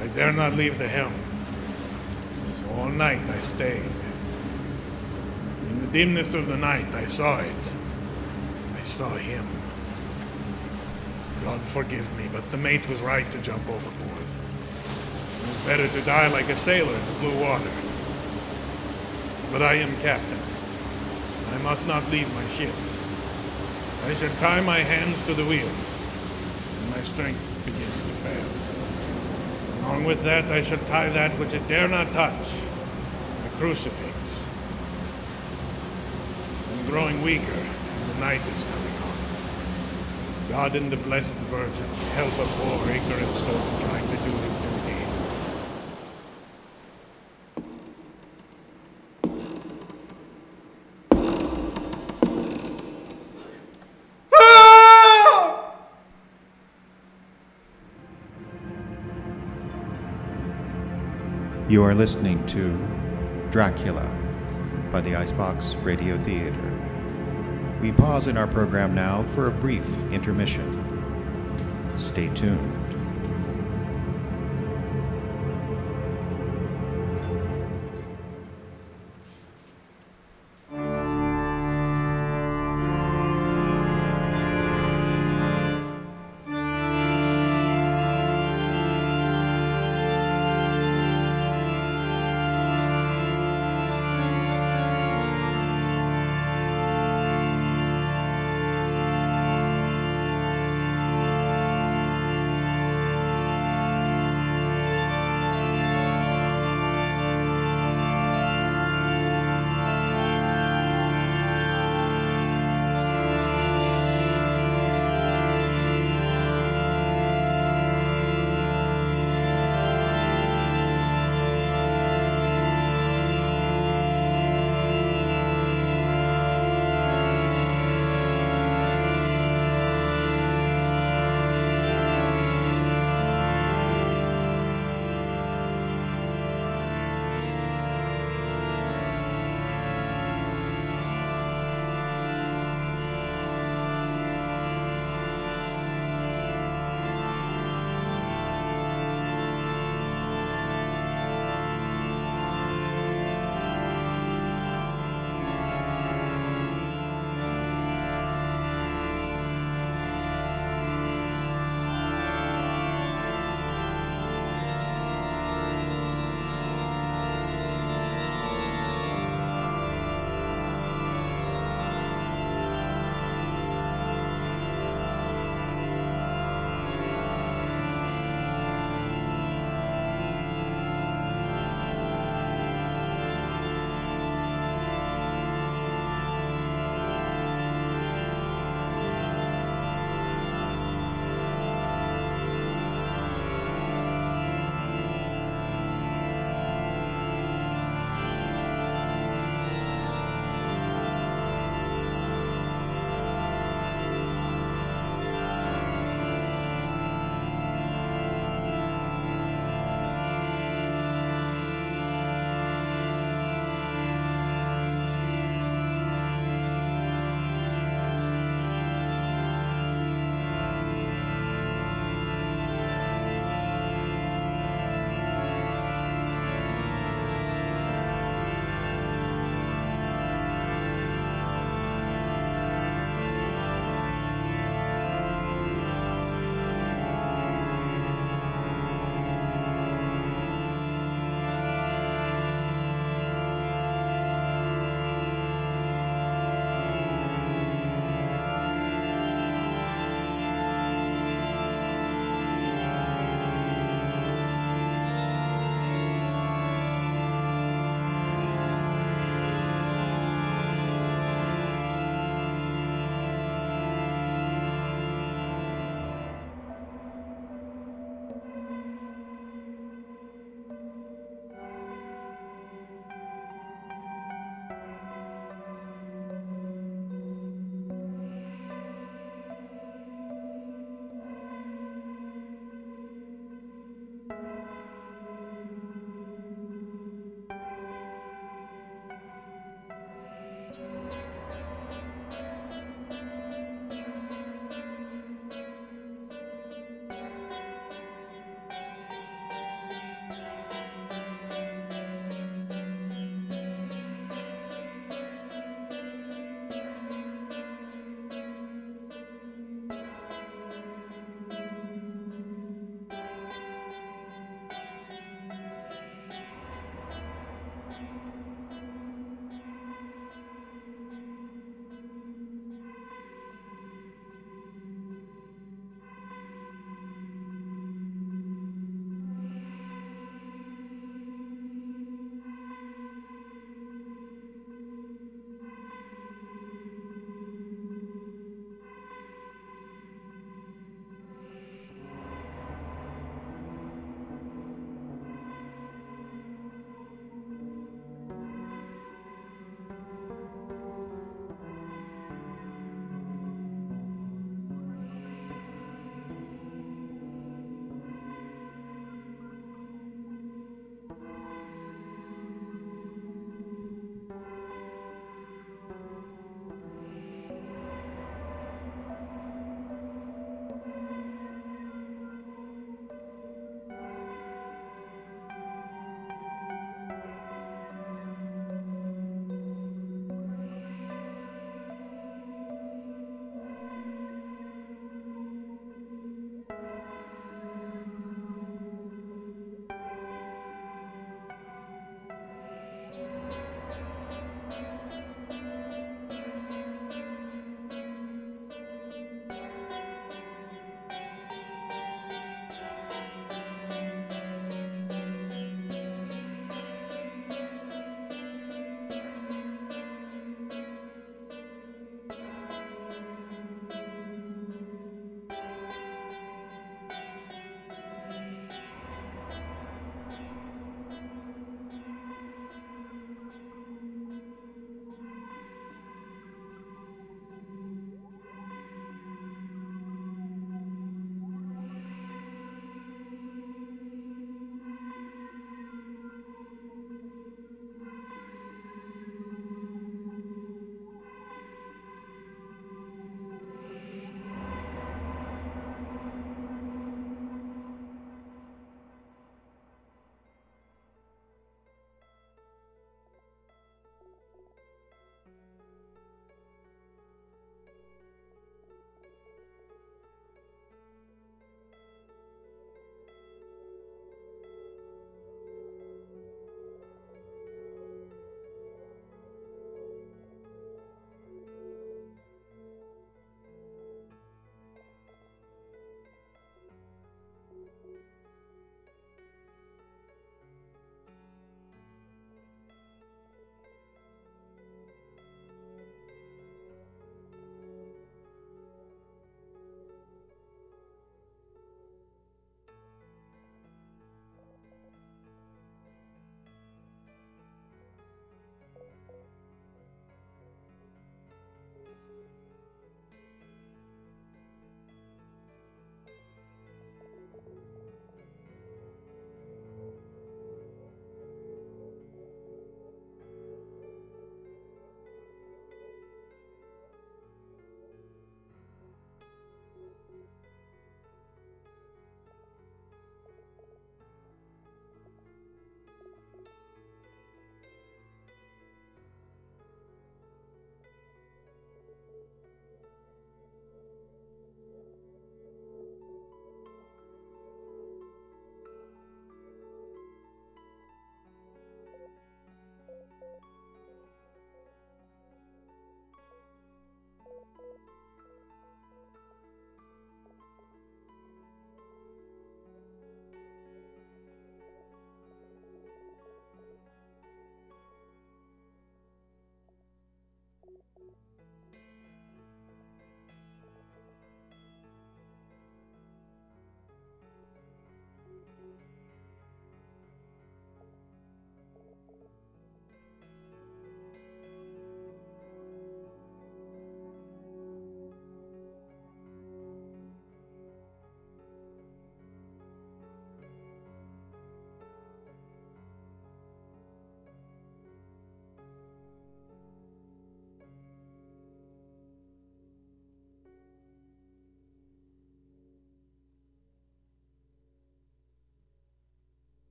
I dare not leave the helm. So all night I stayed. In the dimness of the night I saw it. I saw him. God forgive me, but the mate was right to jump overboard. It was better to die like a sailor in the blue water. But I am captain. I must not leave my ship. I shall tie my hands to the wheel, and my strength begins to fail. Along with that, I shall tie that which it dare not touch, the crucifix. I'm growing weaker, and the night is coming on. God and the Blessed Virgin help a poor ignorant soul trying to do his duty. You are listening to Dracula by the Icebox Radio Theater. We pause in our program now for a brief intermission. Stay tuned.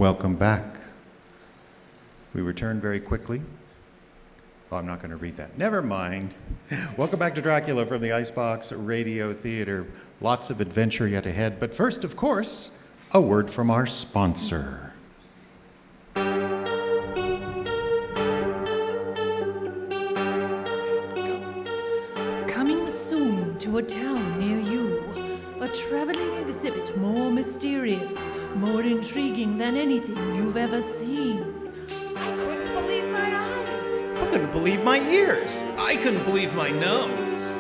Welcome back. We return very quickly. Oh, I'm not going to read that. Never mind. Welcome back to Dracula from the Icebox Radio Theater. Lots of adventure yet ahead. But first, of course, a word from our sponsor. Coming soon to a town near you. A traveling exhibit more mysterious, more intriguing than anything you've ever seen. I couldn't believe my eyes. I couldn't believe my ears. I couldn't believe my nose.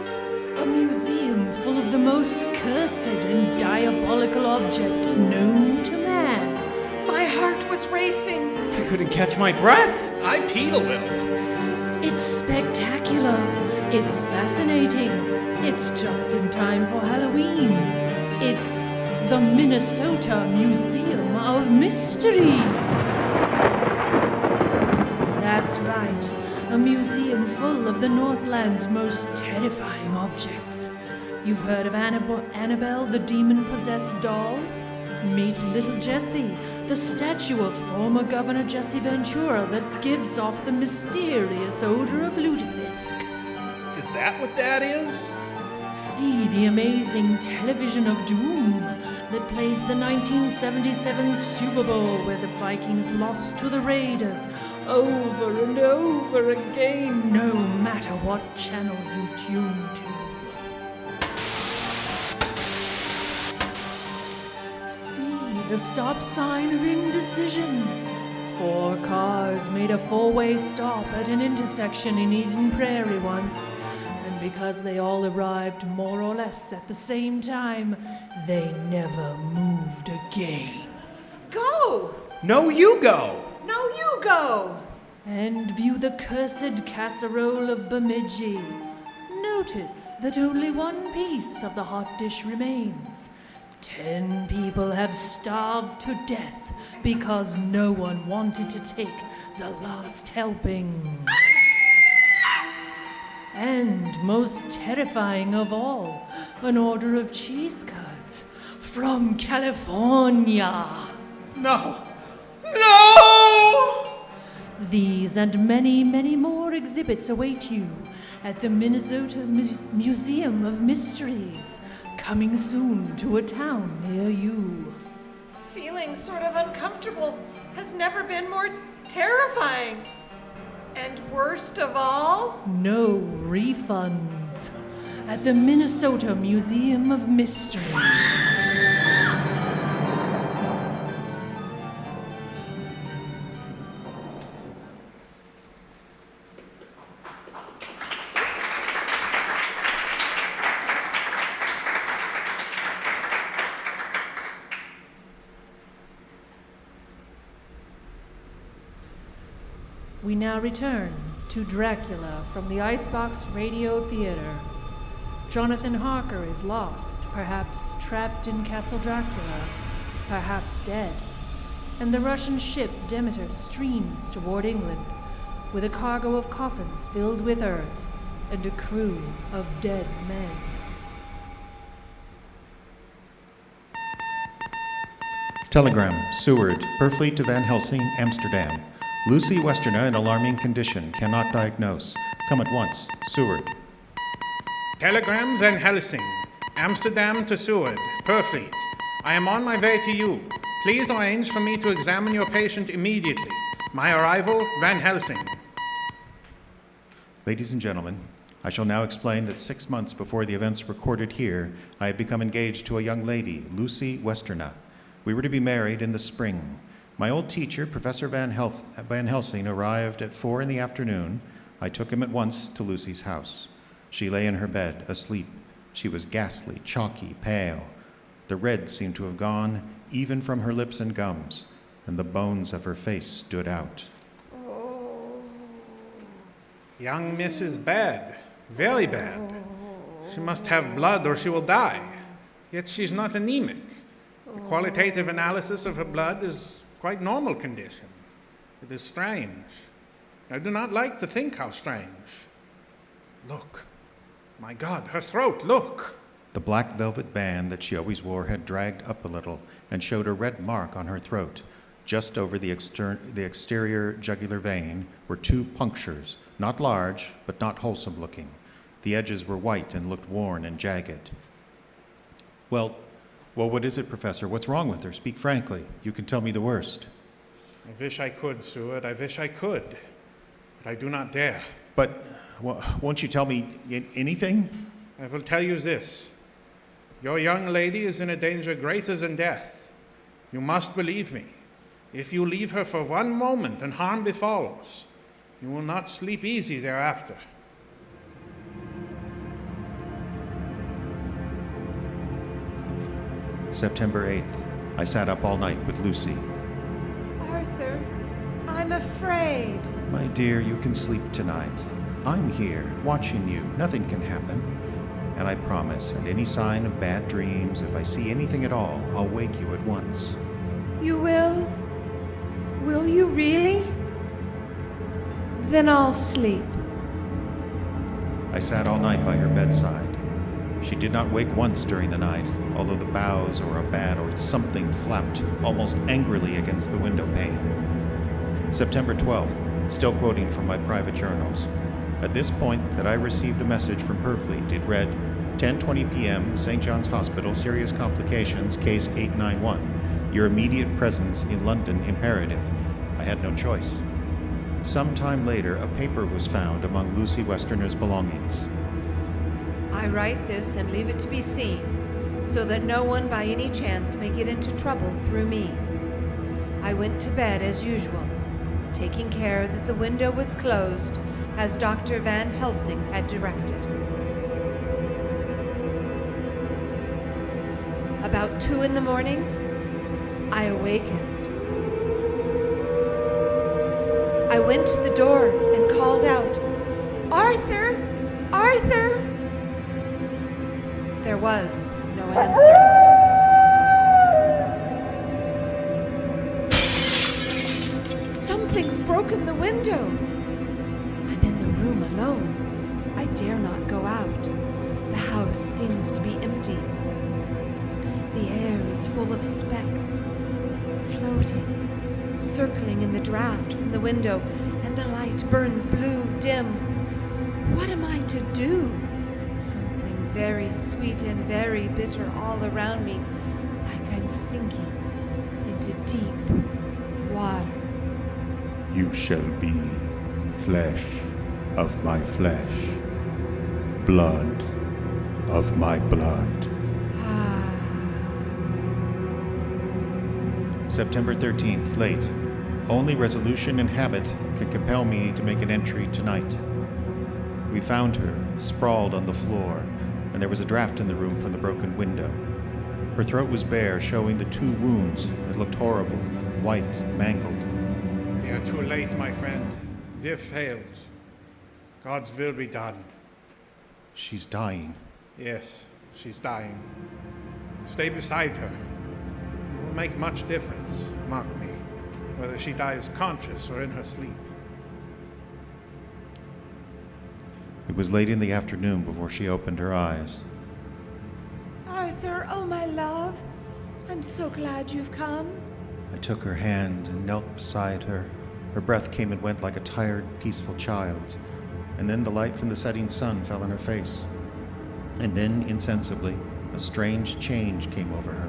A museum full of the most cursed and diabolical objects known to man. My heart was racing. I couldn't catch my breath. I peed a little. It's spectacular. It's fascinating. It's just in time for Halloween. It's the Minnesota Museum of Mysteries. That's right. A museum full of the Northland's most terrifying objects. You've heard of Annabelle, the demon-possessed doll? Meet Little Jessie, the statue of former Governor Jesse Ventura that gives off the mysterious odor of lutefisk. Is that what that is? See the amazing television of doom that plays the 1977 Super Bowl where the Vikings lost to the Raiders over and over again, no matter what channel you tune to. See the stop sign of indecision. 4 cars made a 4-way stop at an intersection in Eden Prairie once. Because they all arrived more or less at the same time, they never moved again. Go! No, you go. No, you go! And view the cursed casserole of Bemidji. Notice that only one piece of the hot dish remains. 10 people have starved to death because no one wanted to take the last helping. And most terrifying of all, an order of cheese curds from California. No. No! These and many, many more exhibits await you at the Minnesota Museum of Mysteries, coming soon to a town near you. Feeling sort of uncomfortable has never been more terrifying. And worst of all, No refunds at the Minnesota Museum of Mysteries. We now return to Dracula from the Icebox Radio Theater. Jonathan Harker is lost, perhaps trapped in Castle Dracula, perhaps dead. And the Russian ship Demeter streams toward England with a cargo of coffins filled with earth and a crew of dead men. Telegram, Seward, Purfleet to Van Helsing, Amsterdam. Lucy Westerna in alarming condition, cannot diagnose. Come at once. Seward. Telegram Van Helsing, Amsterdam to Seward, Purfleet. I am on my way to you. Please arrange for me to examine your patient immediately. My arrival, Van Helsing. Ladies and gentlemen, I shall now explain that 6 months before the events recorded here, I had become engaged to a young lady, Lucy Westerna. We were to be married in the spring. My old teacher, Professor Van Helsing, arrived at 4 p.m. I took him at once to Lucy's house. She lay in her bed, asleep. She was ghastly, chalky, pale. The red seemed to have gone even from her lips and gums, and the bones of her face stood out. Young Miss is bad, very bad. She must have blood or she will die. Yet she's not anemic. The qualitative analysis of her blood is quite normal condition. It is strange. I do not like to think how strange. Look. My God, her throat, look. The black velvet band that she always wore had dragged up a little and showed a red mark on her throat. Just over the exterior jugular vein were 2 punctures, not large, but not wholesome looking. The edges were white and looked worn and jagged. Well, what is it, Professor? What's wrong with her? Speak frankly. You can tell me the worst. I wish I could, Seward. I wish I could. But I do not dare. But won't you tell me anything? I will tell you this. Your young lady is in a danger greater than death. You must believe me. If you leave her for one moment and harm befalls, you will not sleep easy thereafter. September 8th. I sat up all night with Lucy. Arthur, I'm afraid. My dear, you can sleep tonight. I'm here, watching you. Nothing can happen. And I promise, at any sign of bad dreams, if I see anything at all, I'll wake you at once. You will? Will you really? Then I'll sleep. I sat all night by her bedside. She did not wake once during the night, although the boughs or a bat or something flapped almost angrily against the window pane. September 12th, still quoting from my private journals. At this point that I received a message from Purfleet, it read, 10:20 p.m., St. John's Hospital, serious complications, case 891. Your immediate presence in London imperative. I had no choice. Some time later, a paper was found among Lucy Westerner's belongings. I write this and leave it to be seen, so that no one by any chance may get into trouble through me. I went to bed as usual, taking care that the window was closed as Dr. Van Helsing had directed. About 2 in the morning, I awakened. I went to the door and called out, "Arthur! Arthur!" There was no answer. Something's broken the window. I'm in the room alone. I dare not go out. The house seems to be empty. The air is full of specks, floating, circling in the draft from the window, and the light burns blue, dim. What am I to do? Something very sweet and very bitter all around me, like I'm sinking into deep water. You shall be flesh of my flesh, blood of my blood. September 13th, late. Only resolution and habit can compel me to make an entry tonight. We found her, sprawled on the floor, and there was a draft in the room from the broken window. Her throat was bare, showing the 2 wounds that looked horrible, white, mangled. We are too late, my friend. We've failed. God's will be done. She's dying. Yes, she's dying. Stay beside her. It will make much difference, mark me, whether she dies conscious or in her sleep. It was late in the afternoon before she opened her eyes. Arthur, oh my love, I'm so glad you've come. I took her hand and knelt beside her. Her breath came and went like a tired, peaceful child's. And then the light from the setting sun fell on her face. And then, insensibly, a strange change came over her.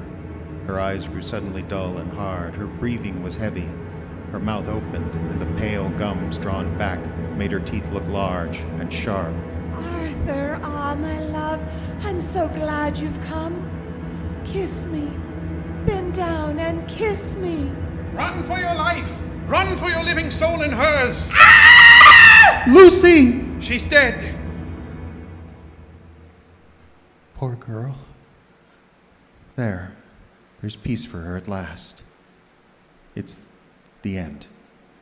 Her eyes grew suddenly dull and hard. Her breathing was heavy. Her mouth opened, and the pale gums drawn back made her teeth look large and sharp. Arthur, ah, my love, I'm so glad you've come. Kiss me. Bend down and kiss me. Run for your life! Run for your living soul and hers! Lucy! She's dead! Poor girl. There's peace for her at last. It's the end.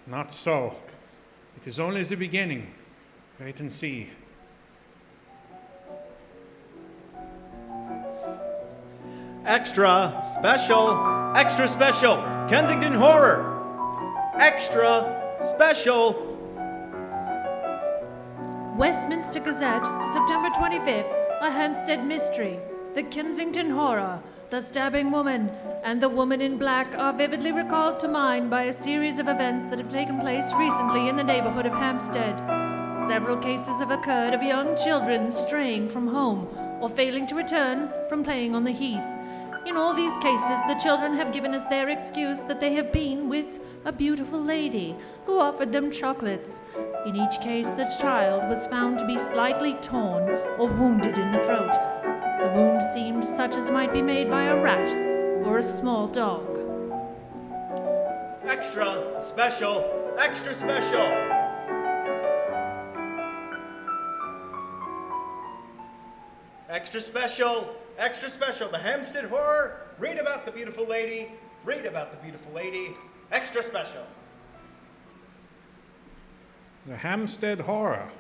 Not so. It is only the beginning. Wait and see. Extra special, Kensington Horror. Extra special. Westminster Gazette, September 25th, A Hampstead Mystery, The Kensington Horror, the stabbing woman, and the woman in black are vividly recalled to mind by a series of events that have taken place recently in the neighborhood of Hampstead. Several cases have occurred of young children straying from home or failing to return from playing on the heath. In all these cases, the children have given as their excuse that they have been with a beautiful lady who offered them chocolates. In each case, the child was found to be slightly torn or wounded in the throat. The wound seemed such as might be made by a rat or a small dog. Extra special, extra special. Extra special, extra special. The Hampstead Horror. Read about the beautiful lady. Read about the beautiful lady. Extra special. The Hampstead Horror.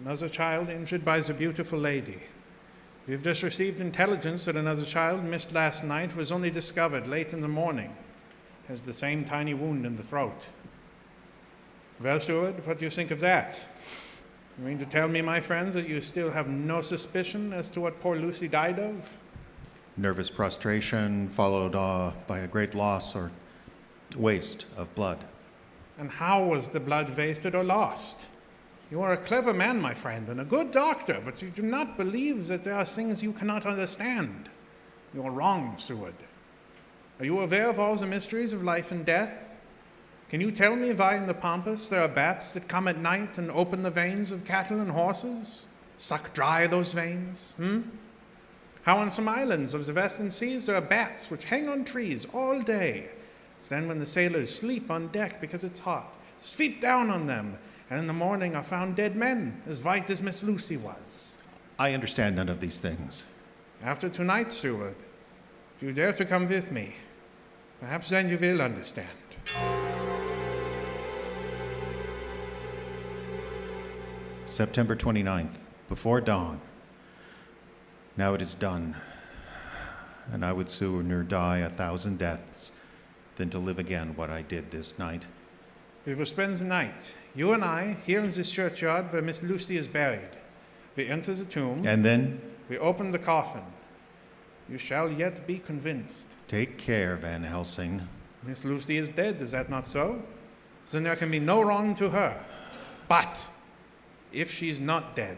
Another child injured by the beautiful lady. We've just received intelligence that another child missed last night was only discovered late in the morning. Has the same tiny wound in the throat. Well, Seward, what do you think of that? You mean to tell me, my friends, that you still have no suspicion as to what poor Lucy died of? Nervous prostration followed by a great loss or waste of blood. And how was the blood wasted or lost? You are a clever man, my friend, and a good doctor, but you do not believe that there are things you cannot understand. You are wrong, Seward. Are you aware of all the mysteries of life and death? Can you tell me why in the pampas there are bats that come at night and open the veins of cattle and horses? Suck dry those veins, How on some islands of the western seas there are bats which hang on trees all day. Then when the sailors sleep on deck because it's hot, sweep down on them, and in the morning are found dead men, as white as Miss Lucy was. I understand none of these things. After tonight, Seward, if you dare to come with me, perhaps then you will understand. September 29th, before dawn. Now it is done, and I would sooner die 1,000 deaths than to live again what I did this night. We will spend the night, you and I, here in this churchyard where Miss Lucy is buried. We enter the tomb. And then? We open the coffin. You shall yet be convinced. Take care, Van Helsing. Miss Lucy is dead, is that not so? Then there can be no wrong to her. But if she's not dead.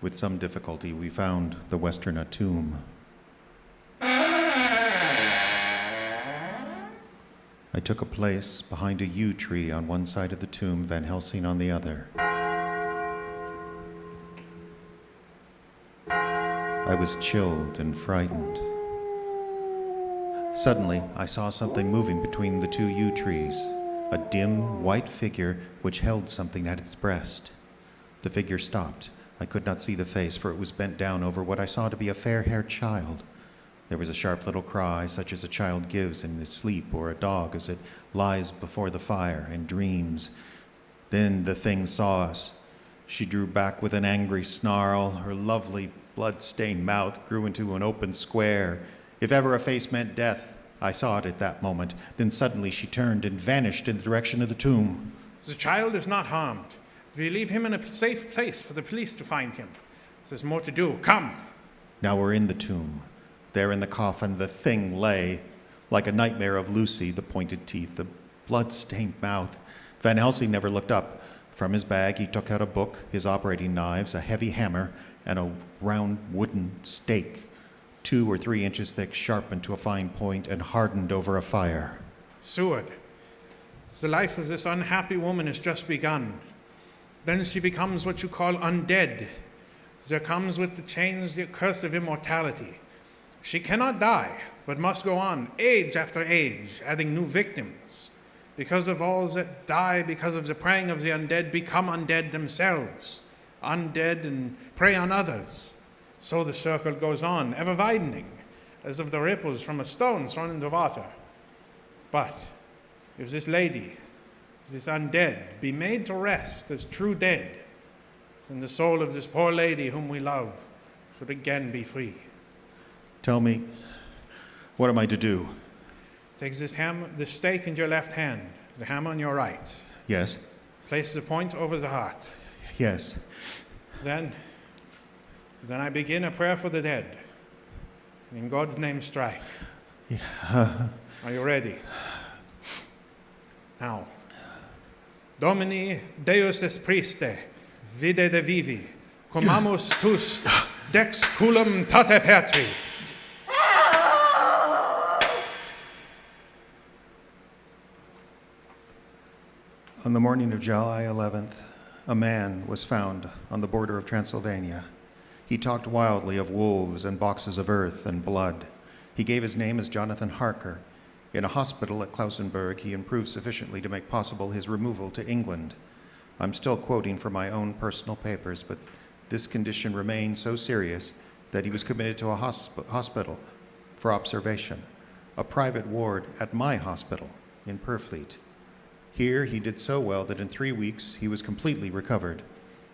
With some difficulty, we found the Westerner tomb. I took a place behind a yew tree on one side of the tomb, Van Helsing on the other. I was chilled and frightened. Suddenly, I saw something moving between the two yew trees, a dim, white figure which held something at its breast. The figure stopped. I could not see the face, for it was bent down over what I saw to be a fair-haired child. There was a sharp little cry, such as a child gives in his sleep, or a dog as it lies before the fire and dreams. Then the thing saw us. She drew back with an angry snarl. Her lovely, blood-stained mouth grew into an open square. If ever a face meant death, I saw it at that moment. Then suddenly she turned and vanished in the direction of the tomb. The child is not harmed. We leave him in a safe place for the police to find him. There's more to do. Come. Now we're in the tomb. There in the coffin, the thing lay, like a nightmare of Lucy, the pointed teeth, the blood-stained mouth. Van Helsing never looked up. From his bag, he took out a book, his operating knives, a heavy hammer, and a round wooden stake, 2 or 3 inches thick, sharpened to a fine point, and hardened over a fire. Seward, the life of this unhappy woman has just begun. Then she becomes what you call undead. There comes with the chains the curse of immortality. She cannot die, but must go on, age after age, adding new victims. Because of all that die because of the preying of the undead, become undead themselves. Undead and prey on others. So the circle goes on, ever widening, as of the ripples from a stone thrown into water. But if this lady, this undead, be made to rest as true dead, then the soul of this poor lady whom we love should again be free. Tell me, what am I to do? Take this stake in your left hand, the hammer in your right. Yes. Place the point over the heart. Yes. Then I begin a prayer for the dead. In God's name, strike. Yeah. Are you ready? Now. Domini Deus es Priste, vide de vivi, comamus tus, dex culum tate petri. On the morning of July 11th, a man was found on the border of Transylvania. He talked wildly of wolves and boxes of earth and blood. He gave his name as Jonathan Harker. In a hospital at Klausenburg, he improved sufficiently to make possible his removal to England. I'm still quoting from my own personal papers, but this condition remained so serious that he was committed to a hospital for observation, a private ward at my hospital in Purfleet. Here, he did so well that in 3 weeks, he was completely recovered.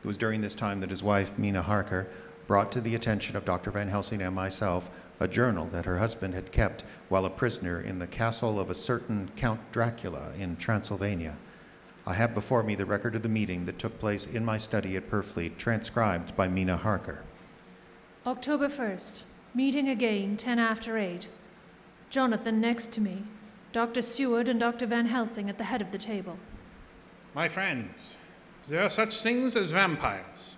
It was during this time that his wife, Mina Harker, brought to the attention of Dr. Van Helsing and myself a journal that her husband had kept while a prisoner in the castle of a certain Count Dracula in Transylvania. I have before me the record of the meeting that took place in my study at Purfleet, transcribed by Mina Harker. October 1st. Meeting again, 10 after 8. Jonathan next to me. Dr. Seward and Dr. Van Helsing at the head of the table. My friends, there are such things as vampires.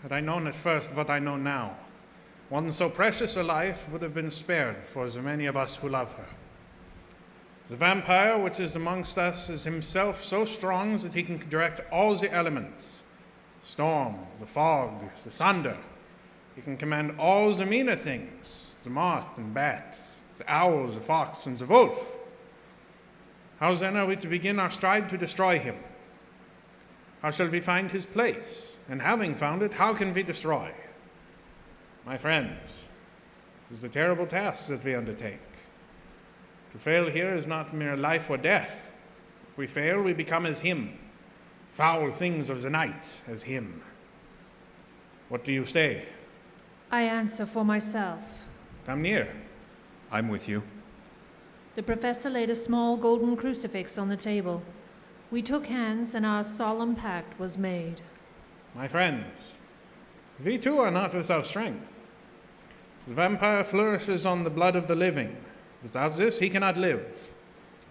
Had I known at first what I know now, one so precious a life would have been spared for the many of us who love her. The vampire which is amongst us is himself so strong that he can direct all the elements, storm, the fog, the thunder. He can command all the meaner things, the moth and bat, the owl, the fox, and the wolf. How then are we to begin our stride to destroy him? How shall we find his place? And having found it, how can we destroy? My friends, it is a terrible task that we undertake. To fail here is not mere life or death. If we fail, we become as him. Foul things of the night as him. What do you say? I answer for myself. Come near. I'm with you. The professor laid a small golden crucifix on the table. We took hands and our solemn pact was made. My friends, we too are not without strength. The vampire flourishes on the blood of the living. Without this, he cannot live.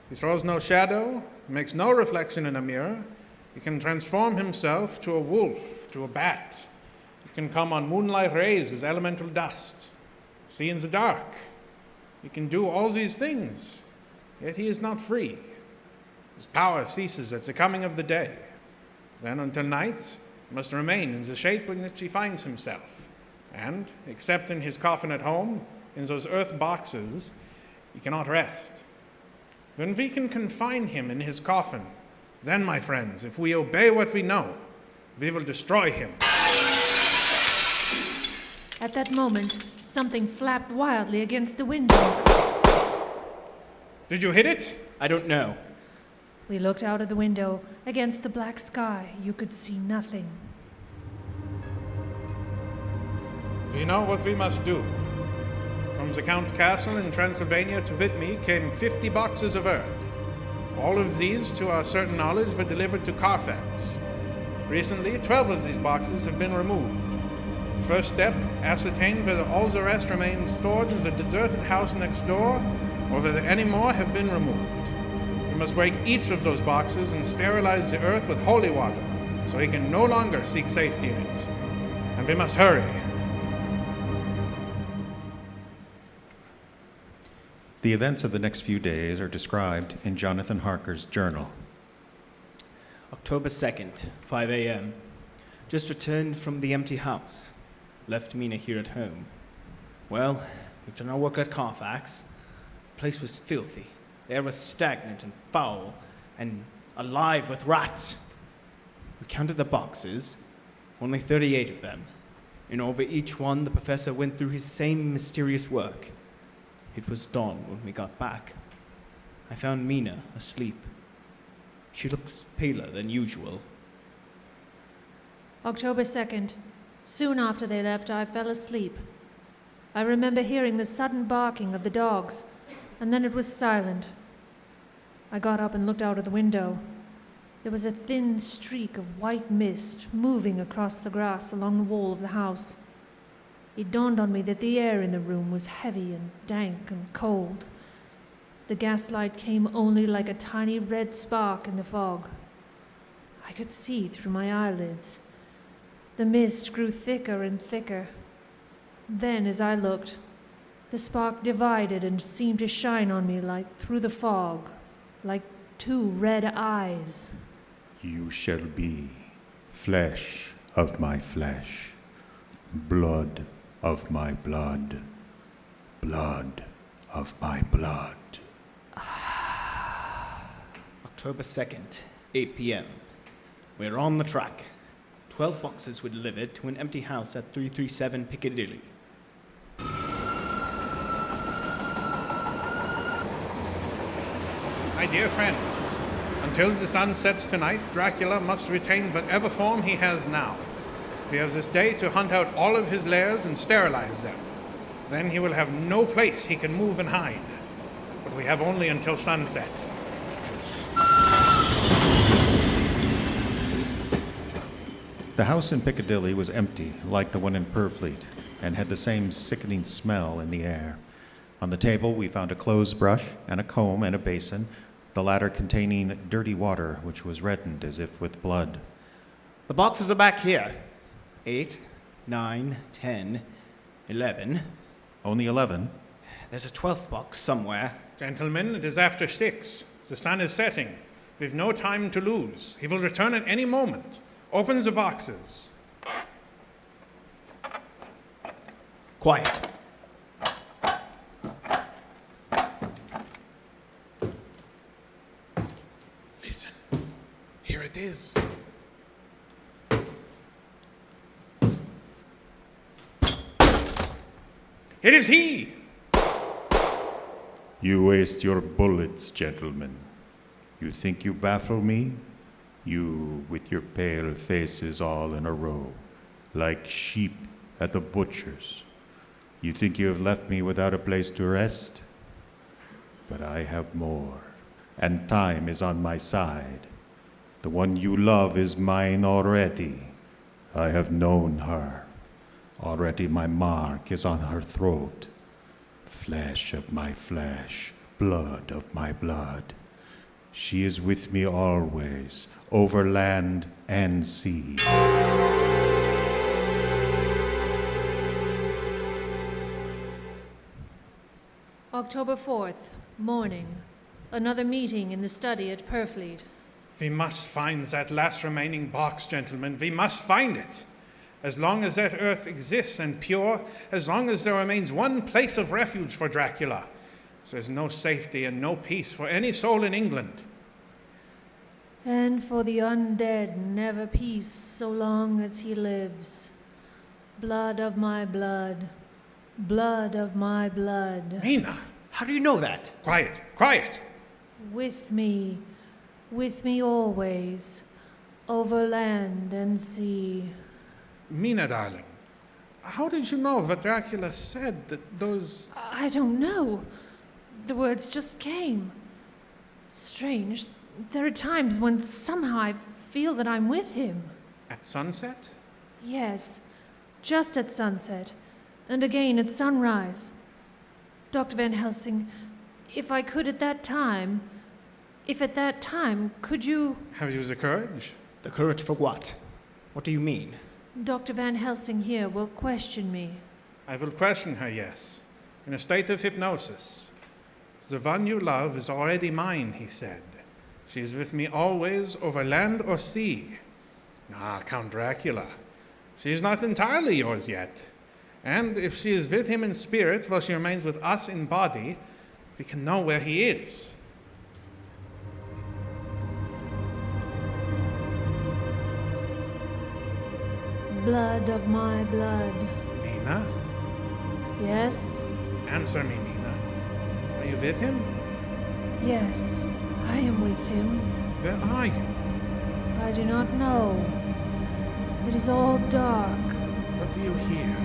He throws no shadow, makes no reflection in a mirror. He can transform himself to a wolf, to a bat. He can come on moonlight rays as elemental dust, see in the dark. He can do all these things, yet he is not free. His power ceases at the coming of the day. Then until night, he must remain in the shape in which he finds himself. And, except in his coffin at home, in those earth boxes, he cannot rest. When we can confine him in his coffin, then, my friends, if we obey what we know, we will destroy him. At that moment, something flapped wildly against the window. Did you hit it? I don't know. We looked out of the window. Against the black sky, you could see nothing. We know what we must do. From the Count's castle in Transylvania to Whitby came 50 boxes of earth. All of these, to our certain knowledge, were delivered to Carfax. Recently, 12 of these boxes have been removed. First step, ascertain whether all the rest remain stored in the deserted house next door, or whether any more have been removed. We must break each of those boxes and sterilize the earth with holy water, so he can no longer seek safety in it. And we must hurry. The events of the next few days are described in Jonathan Harker's journal. October 2nd, 5 a.m. Just returned from the empty house. Left Mina here at home. Well, we've done our work at Carfax. The place was filthy. The air was stagnant and foul, and alive with rats. We counted the boxes, only 38 of them. And over each one, the professor went through his same mysterious work. It was dawn when we got back. I found Mina asleep. She looks paler than usual. October 2nd. Soon after they left, I fell asleep. I remember hearing the sudden barking of the dogs, and then it was silent. I got up and looked out of the window. There was a thin streak of white mist moving across the grass along the wall of the house. it dawned on me that the air in the room was heavy and dank and cold. The gaslight came only like a tiny red spark in the fog. I could see through my eyelids. The mist grew thicker and thicker. Then, as I looked, the spark divided and seemed to shine on me like through the fog, like two red eyes. You shall be flesh of my flesh, blood of my blood, blood of my blood. October 2nd, 8 p.m. We're on the track. 12 boxes were delivered to an empty house at 337 Piccadilly. My dear friends, until the sun sets tonight, Dracula must retain whatever form he has now. We have this day to hunt out all of his lairs and sterilize them. Then he will have no place he can move and hide. But we have only until sunset. The house in Piccadilly was empty, like the one in Purfleet, and had the same sickening smell in the air. On the table, we found a clothes brush and a comb and a basin, the latter containing dirty water, which was reddened as if with blood. The boxes are back here. 8, 9, 10, 11. Only 11? There's a 12th box somewhere. Gentlemen, it is after 6. The sun is setting. We've no time to lose. He will return at any moment. Open the boxes. Quiet. Listen. Here it is. It is he! You waste your bullets, gentlemen. You think you baffle me? You, with your pale faces all in a row, like sheep at the butcher's. You think you have left me without a place to rest? But I have more, and time is on my side. The one you love is mine already. I have known her. Already my mark is on her throat. Flesh of my flesh, blood of my blood. She is with me always, over land and sea. October 4th, morning. Another meeting in the study at Purfleet. We must find that last remaining box, gentlemen. We must find it. As long as that earth exists and pure, as long as there remains one place of refuge for Dracula, there's no safety and no peace for any soul in England. And for the undead, never peace so long as he lives. Blood of my blood, blood of my blood. Mina! How do you know that? Quiet, quiet! With me always, over land and sea. Mina, darling, how did you know what Dracula said, that those... I don't know. The words just came. Strange. There are times when somehow I feel that I'm with him. At sunset? Yes, just at sunset, and again at sunrise. Dr. Van Helsing, if I could at that time, could you... Have you the courage? The courage for what? What do you mean? Dr. Van Helsing here will question me. I will question her, yes, in a state of hypnosis. The one you love is already mine, he said. She is with me always, over land or sea. Ah, Count Dracula. She is not entirely yours yet. And if she is with him in spirit while she remains with us in body, we can know where he is. Blood of my blood. Mina? Yes? Answer me, Mina. Are you with him? Yes, I am with him. Where are you? I do not know. It is all dark. What do you hear?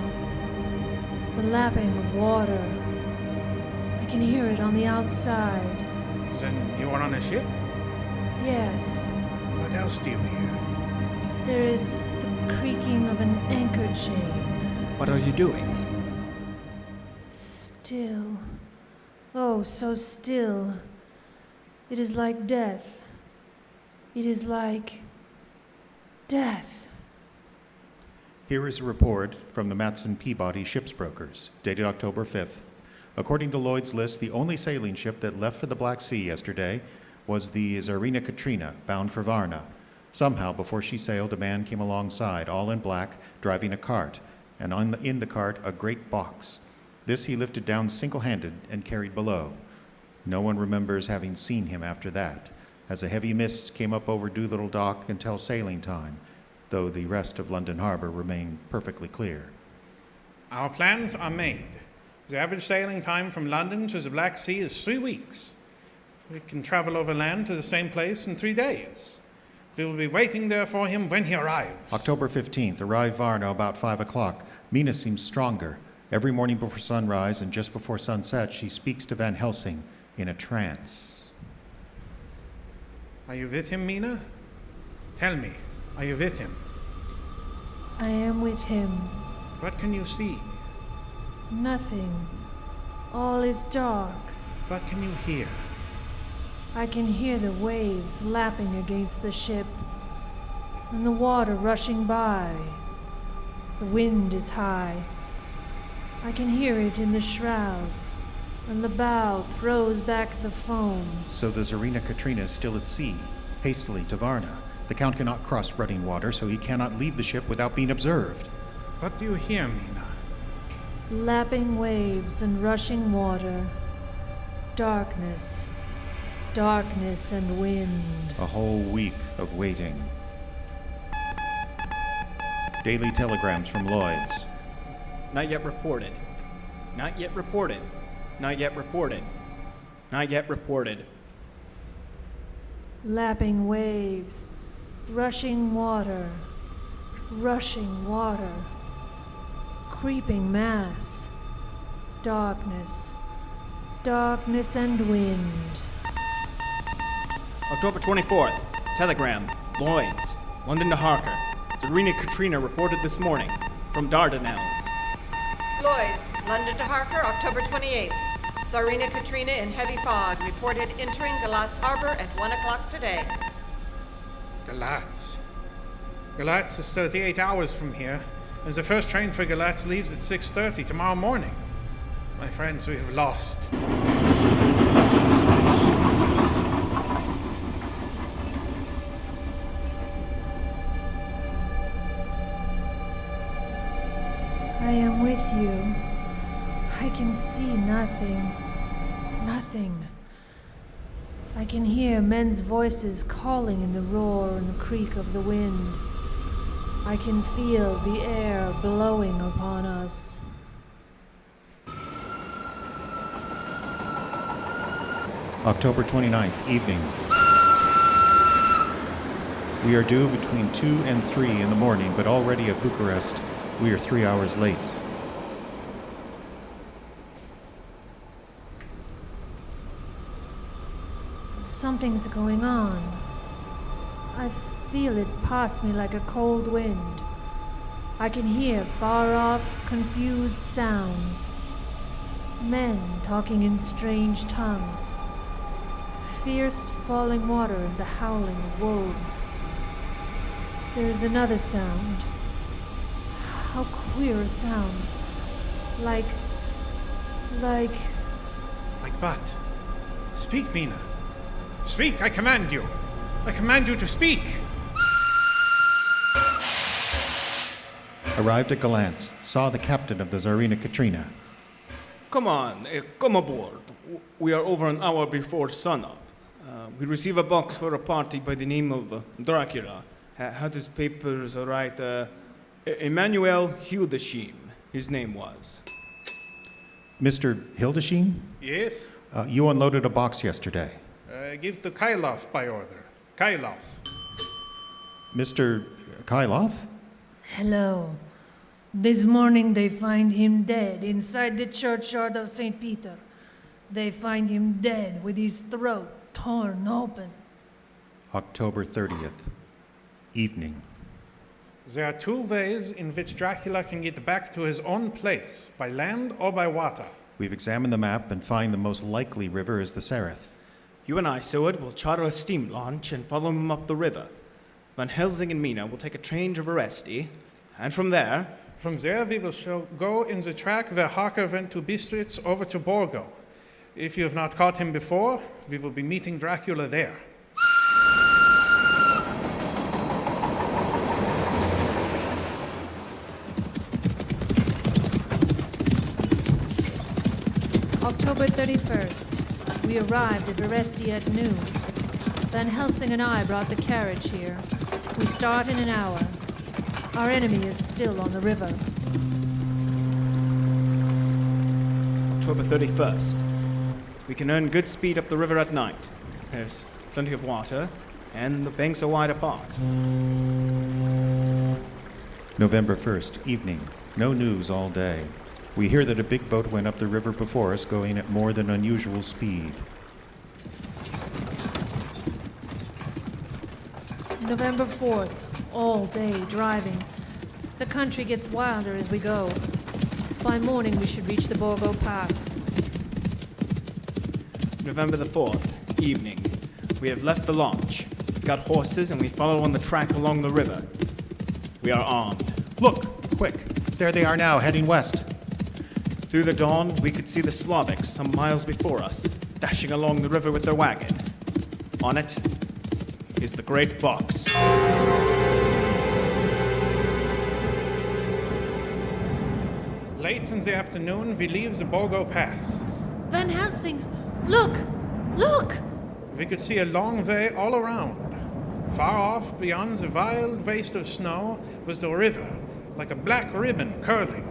The lapping of water. I can hear it on the outside. Then you are on a ship? Yes. What else do you hear? There is the creaking of an anchor chain. What are you doing? Oh, so still. It is like death. It is like death. Here is a report from the Matson Peabody Ships Brokers, dated October 5th. According to Lloyd's list, the only sailing ship that left for the Black Sea yesterday was the Tsarina Katrina, bound for Varna. Somehow, before she sailed, a man came alongside, all in black, driving a cart, and in the cart, a great box. This he lifted down single-handed and carried below. No one remembers having seen him after that, as a heavy mist came up over Doolittle Dock until sailing time, though the rest of London Harbor remained perfectly clear. Our plans are made. The average sailing time from London to the Black Sea is 3 weeks. We can travel overland to the same place in 3 days. We will be waiting there for him when he arrives. October 15th, arrived Varna about 5 o'clock. Mina seems stronger. Every morning before sunrise and just before sunset, she speaks to Van Helsing in a trance. Are you with him, Mina? Tell me, are you with him? I am with him. What can you see? Nothing. All is dark. What can you hear? I can hear the waves lapping against the ship, and the water rushing by. The wind is high. I can hear it in the shrouds, and the bow throws back the foam. So the Tsarina Katrina is still at sea, hastily to Varna. The Count cannot cross running water, so he cannot leave the ship without being observed. What do you hear, Mina? Lapping waves and rushing water. Darkness. Darkness and wind. A whole week of waiting. Daily telegrams from Lloyd's. Not yet reported. Not yet reported. Not yet reported. Not yet reported. Lapping waves. Rushing water. Rushing water. Creeping mass. Darkness. Darkness and wind. October 24th. Telegram. Lloyd's. London to Harker. Tsarina Katrina reported this morning. From Dardanelles. Lloyd's, London to Harker, October 28th. Tsarina Katrina in heavy fog reported entering Galatz Harbor at 1 o'clock today. Galatz. Galatz is 38 hours from here, and the first train for Galatz leaves at 6:30 tomorrow morning. My friends, we have lost. I am with you. I can see nothing. Nothing. I can hear men's voices calling in the roar and the creak of the wind. I can feel the air blowing upon us. October 29th, evening. We are due between 2 and 3 in the morning, but already at Bucharest, we are 3 hours late. Something's going on. I feel it pass me like a cold wind. I can hear far-off, confused sounds. Men talking in strange tongues. Fierce falling water and the howling of wolves. There is another sound. How queer a sound. Like Like what? Speak, Mina. Speak, I command you. I command you to speak. Arrived at Galatz, saw the captain of the Tsarina Katrina. Come on, come aboard. We are over an hour before sunup. We receive a box for a party by the name of Dracula. Had his papers right. Emmanuel Hildesheim, his name was. Mr. Hildesheim? Yes? You unloaded a box yesterday. Give to Kylov by order. Kylov. Mr. Kylov? hello. This morning they find him dead inside the churchyard of St. Peter. They find him dead with his throat torn open. October 30th, evening. There are two ways in which Dracula can get back to his own place, by land or by water. We've examined the map and find the most likely river is the Sereth. You and I, Seward, will charter a steam launch and follow him up the river. Van Helsing and Mina will take a train to Veresti, and from there... From there, we will go in the track where Harker went to Bistritz over to Borgo. If you have not caught him before, we will be meeting Dracula there. October 31st. We arrived at Veresti at noon. Van Helsing and I brought the carriage here. We start in an hour. Our enemy is still on the river. October 31st. We can earn good speed up the river at night. There's plenty of water, and the banks are wide apart. November 1st, evening. No news all day. We hear that a big boat went up the river before us, going at more than unusual speed. November 4th. All day driving. The country gets wilder as we go. By morning, we should reach the Borgo Pass. November the 4th, evening. We have left the launch. We've got horses, and we follow on the track along the river. We are armed. Look! Quick! There they are now, heading west. Through the dawn, we could see the Slavics some miles before us, dashing along the river with their wagon. On it is the great box. Late in the afternoon, we leave the Borgo Pass. Van Helsing! Look! Look! We could see a long way all around. Far off, beyond the wild waste of snow, was the river, like a black ribbon curling.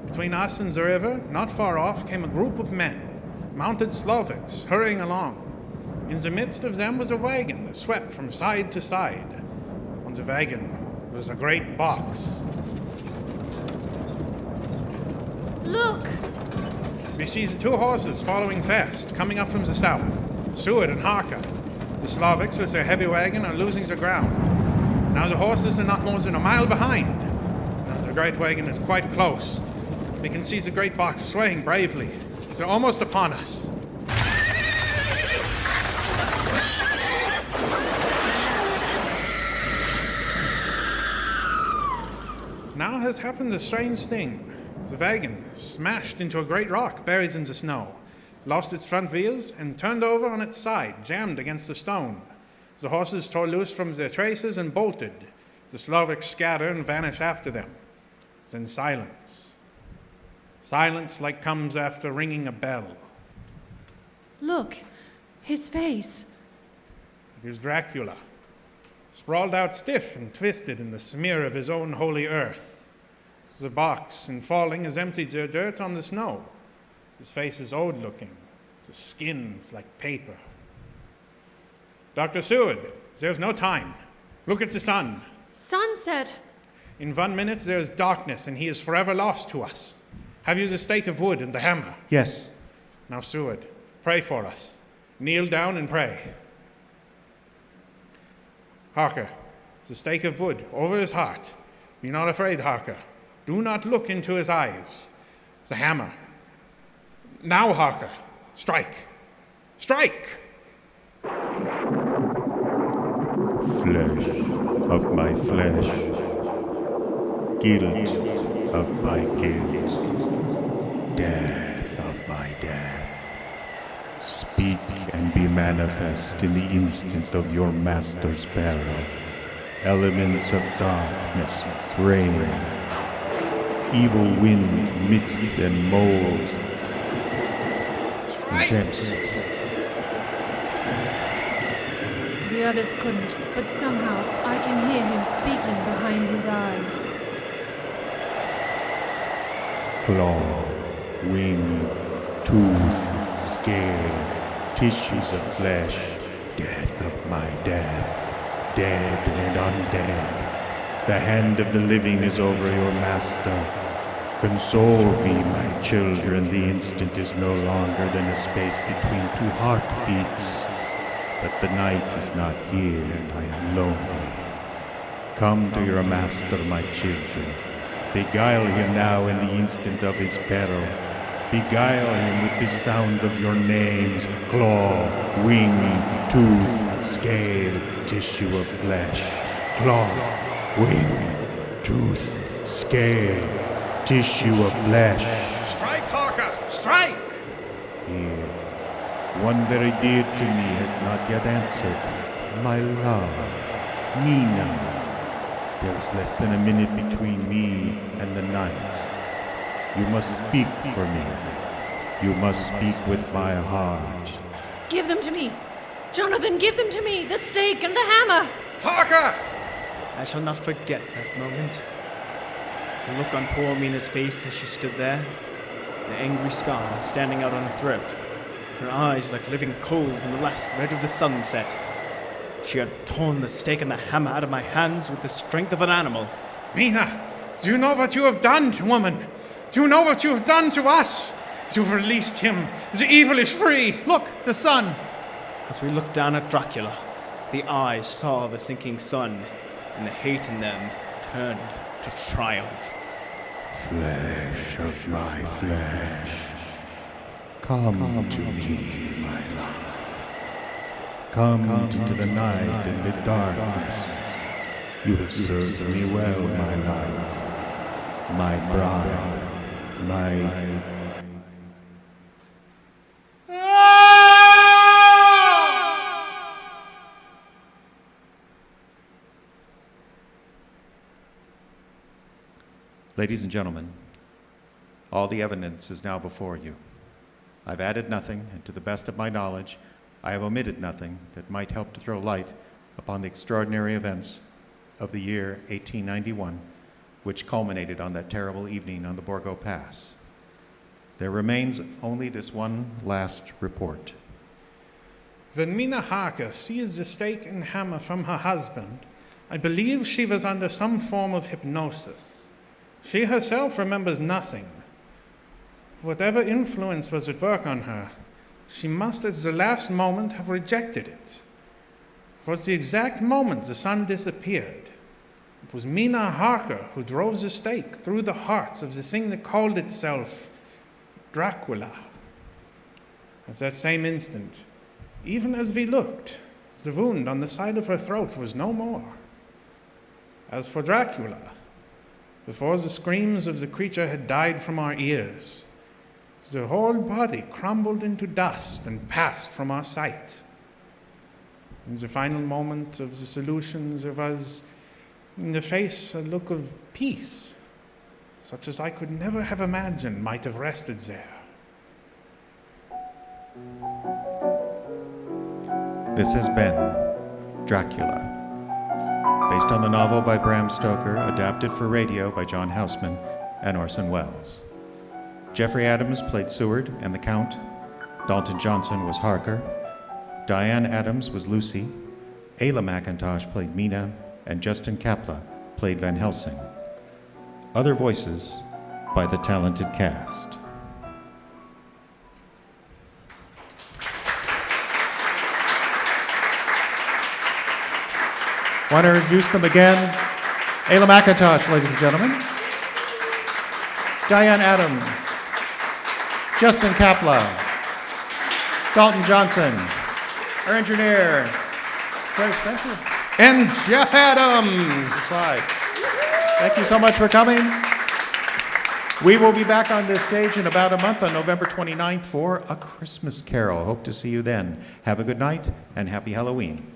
Between us and the river, not far off, came a group of men, mounted Slavics, hurrying along. In the midst of them was a wagon that swept from side to side. On the wagon was a great box. Look! We see the two horses following fast, coming up from the south, Seward and Harker. The Slavics, with their heavy wagon, are losing the ground. Now the horses are not more than a mile behind. Now the great wagon is quite close. We can see the great box swaying bravely. They're almost upon us. Now has happened a strange thing. The wagon smashed into a great rock buried in the snow, lost its front wheels, and turned over on its side, jammed against a stone. The horses tore loose from their traces and bolted. The Slavics scatter and vanish after them. Then silence. Silence like comes after ringing a bell. Look! His face! It is Dracula, sprawled out stiff and twisted in the smear of his own holy earth. The box, in falling, has emptied their dirt on the snow. His face is old-looking. The skin is like paper. Dr. Seward, there's no time. Look at the sun. Sunset! In 1 minute, there is darkness, and he is forever lost to us. Have you the stake of wood and the hammer? Yes. Now, Seward, pray for us. Kneel down and pray. Harker, the stake of wood over his heart. Be not afraid, Harker. Do not look into his eyes. The hammer. Now, Harker, strike. Strike! Flesh of my flesh, guilt of my guilt, death of my death. Speak and be manifest in the instant of your master's peril. Elements of darkness, rain, evil wind, mist, and mold. Intense. The others couldn't, but somehow I can hear him speaking behind his eyes. Claw, wing, tooth, scale, tissues of flesh, death of my death, dead and undead. The hand of the living is over your master. Console me, my children, the instant is no longer than a space between two heartbeats. But the night is not here, and I am lonely. Come to your master, my children. Beguile him now in the instant of his peril. Beguile him with the sound of your names: claw, wing, tooth, scale, tissue of flesh. Claw, wing, tooth, scale, tissue of flesh. Strike, Harker! Strike! Here, one very dear to me has not yet answered. My love, Mina. There is less than a minute between me and the night. You must speak for me. You must speak with my heart. Give them to me. Jonathan, give them to me. The stake and the hammer. Harker! I shall not forget that moment. The look on poor Mina's face as she stood there, the angry scar standing out on her throat, her eyes like living coals in the last red of the sunset. She had torn the stake and the hammer out of my hands with the strength of an animal. Mina, do you know what you have done, woman? Do you know what you have done to us? You've released him. The evil is free. Look, the sun! As we looked down at Dracula, the eyes saw the sinking sun, and the hate in them turned to triumph. Flesh of my flesh, come to me, my love. Come into the night and the darkness. You have served me well, my love, my bride, my... Ladies and gentlemen, all the evidence is now before you. I've added nothing, and to the best of my knowledge, I have omitted nothing that might help to throw light upon the extraordinary events of the year 1891, which culminated on that terrible evening on the Borgo Pass. There remains only this one last report. When Mina Harker seized the stake and hammer from her husband, I believe she was under some form of hypnosis. She herself remembers nothing. Whatever influence was at work on her, she must at the last moment have rejected it. For at the exact moment the sun disappeared, it was Mina Harker who drove the stake through the hearts of the thing that called itself Dracula. At that same instant, even as we looked, the wound on the side of her throat was no more. As for Dracula, before the screams of the creature had died from our ears, the whole body crumbled into dust and passed from our sight. In the final moment of the solution, there was in the face a look of peace, such as I could never have imagined might have rested there. This has been Dracula, based on the novel by Bram Stoker, adapted for radio by John Houseman and Orson Welles. Jeffrey Adams played Seward and the Count. Dalton Johnson was Harker. Diane Adams was Lucy. Ayla McIntosh played Mina, and Justin Kapla played Van Helsing. Other voices by the talented cast. Want to introduce them again? Ayla McIntosh, ladies and gentlemen. Diane Adams. Justin Kapla. Dalton Johnson. Our engineer. Great, thank you. And Jeff Adams. Slide. Thank you so much for coming. We will be back on this stage in about a month on November 29th for A Christmas Carol. Hope to see you then. Have a good night and happy Halloween.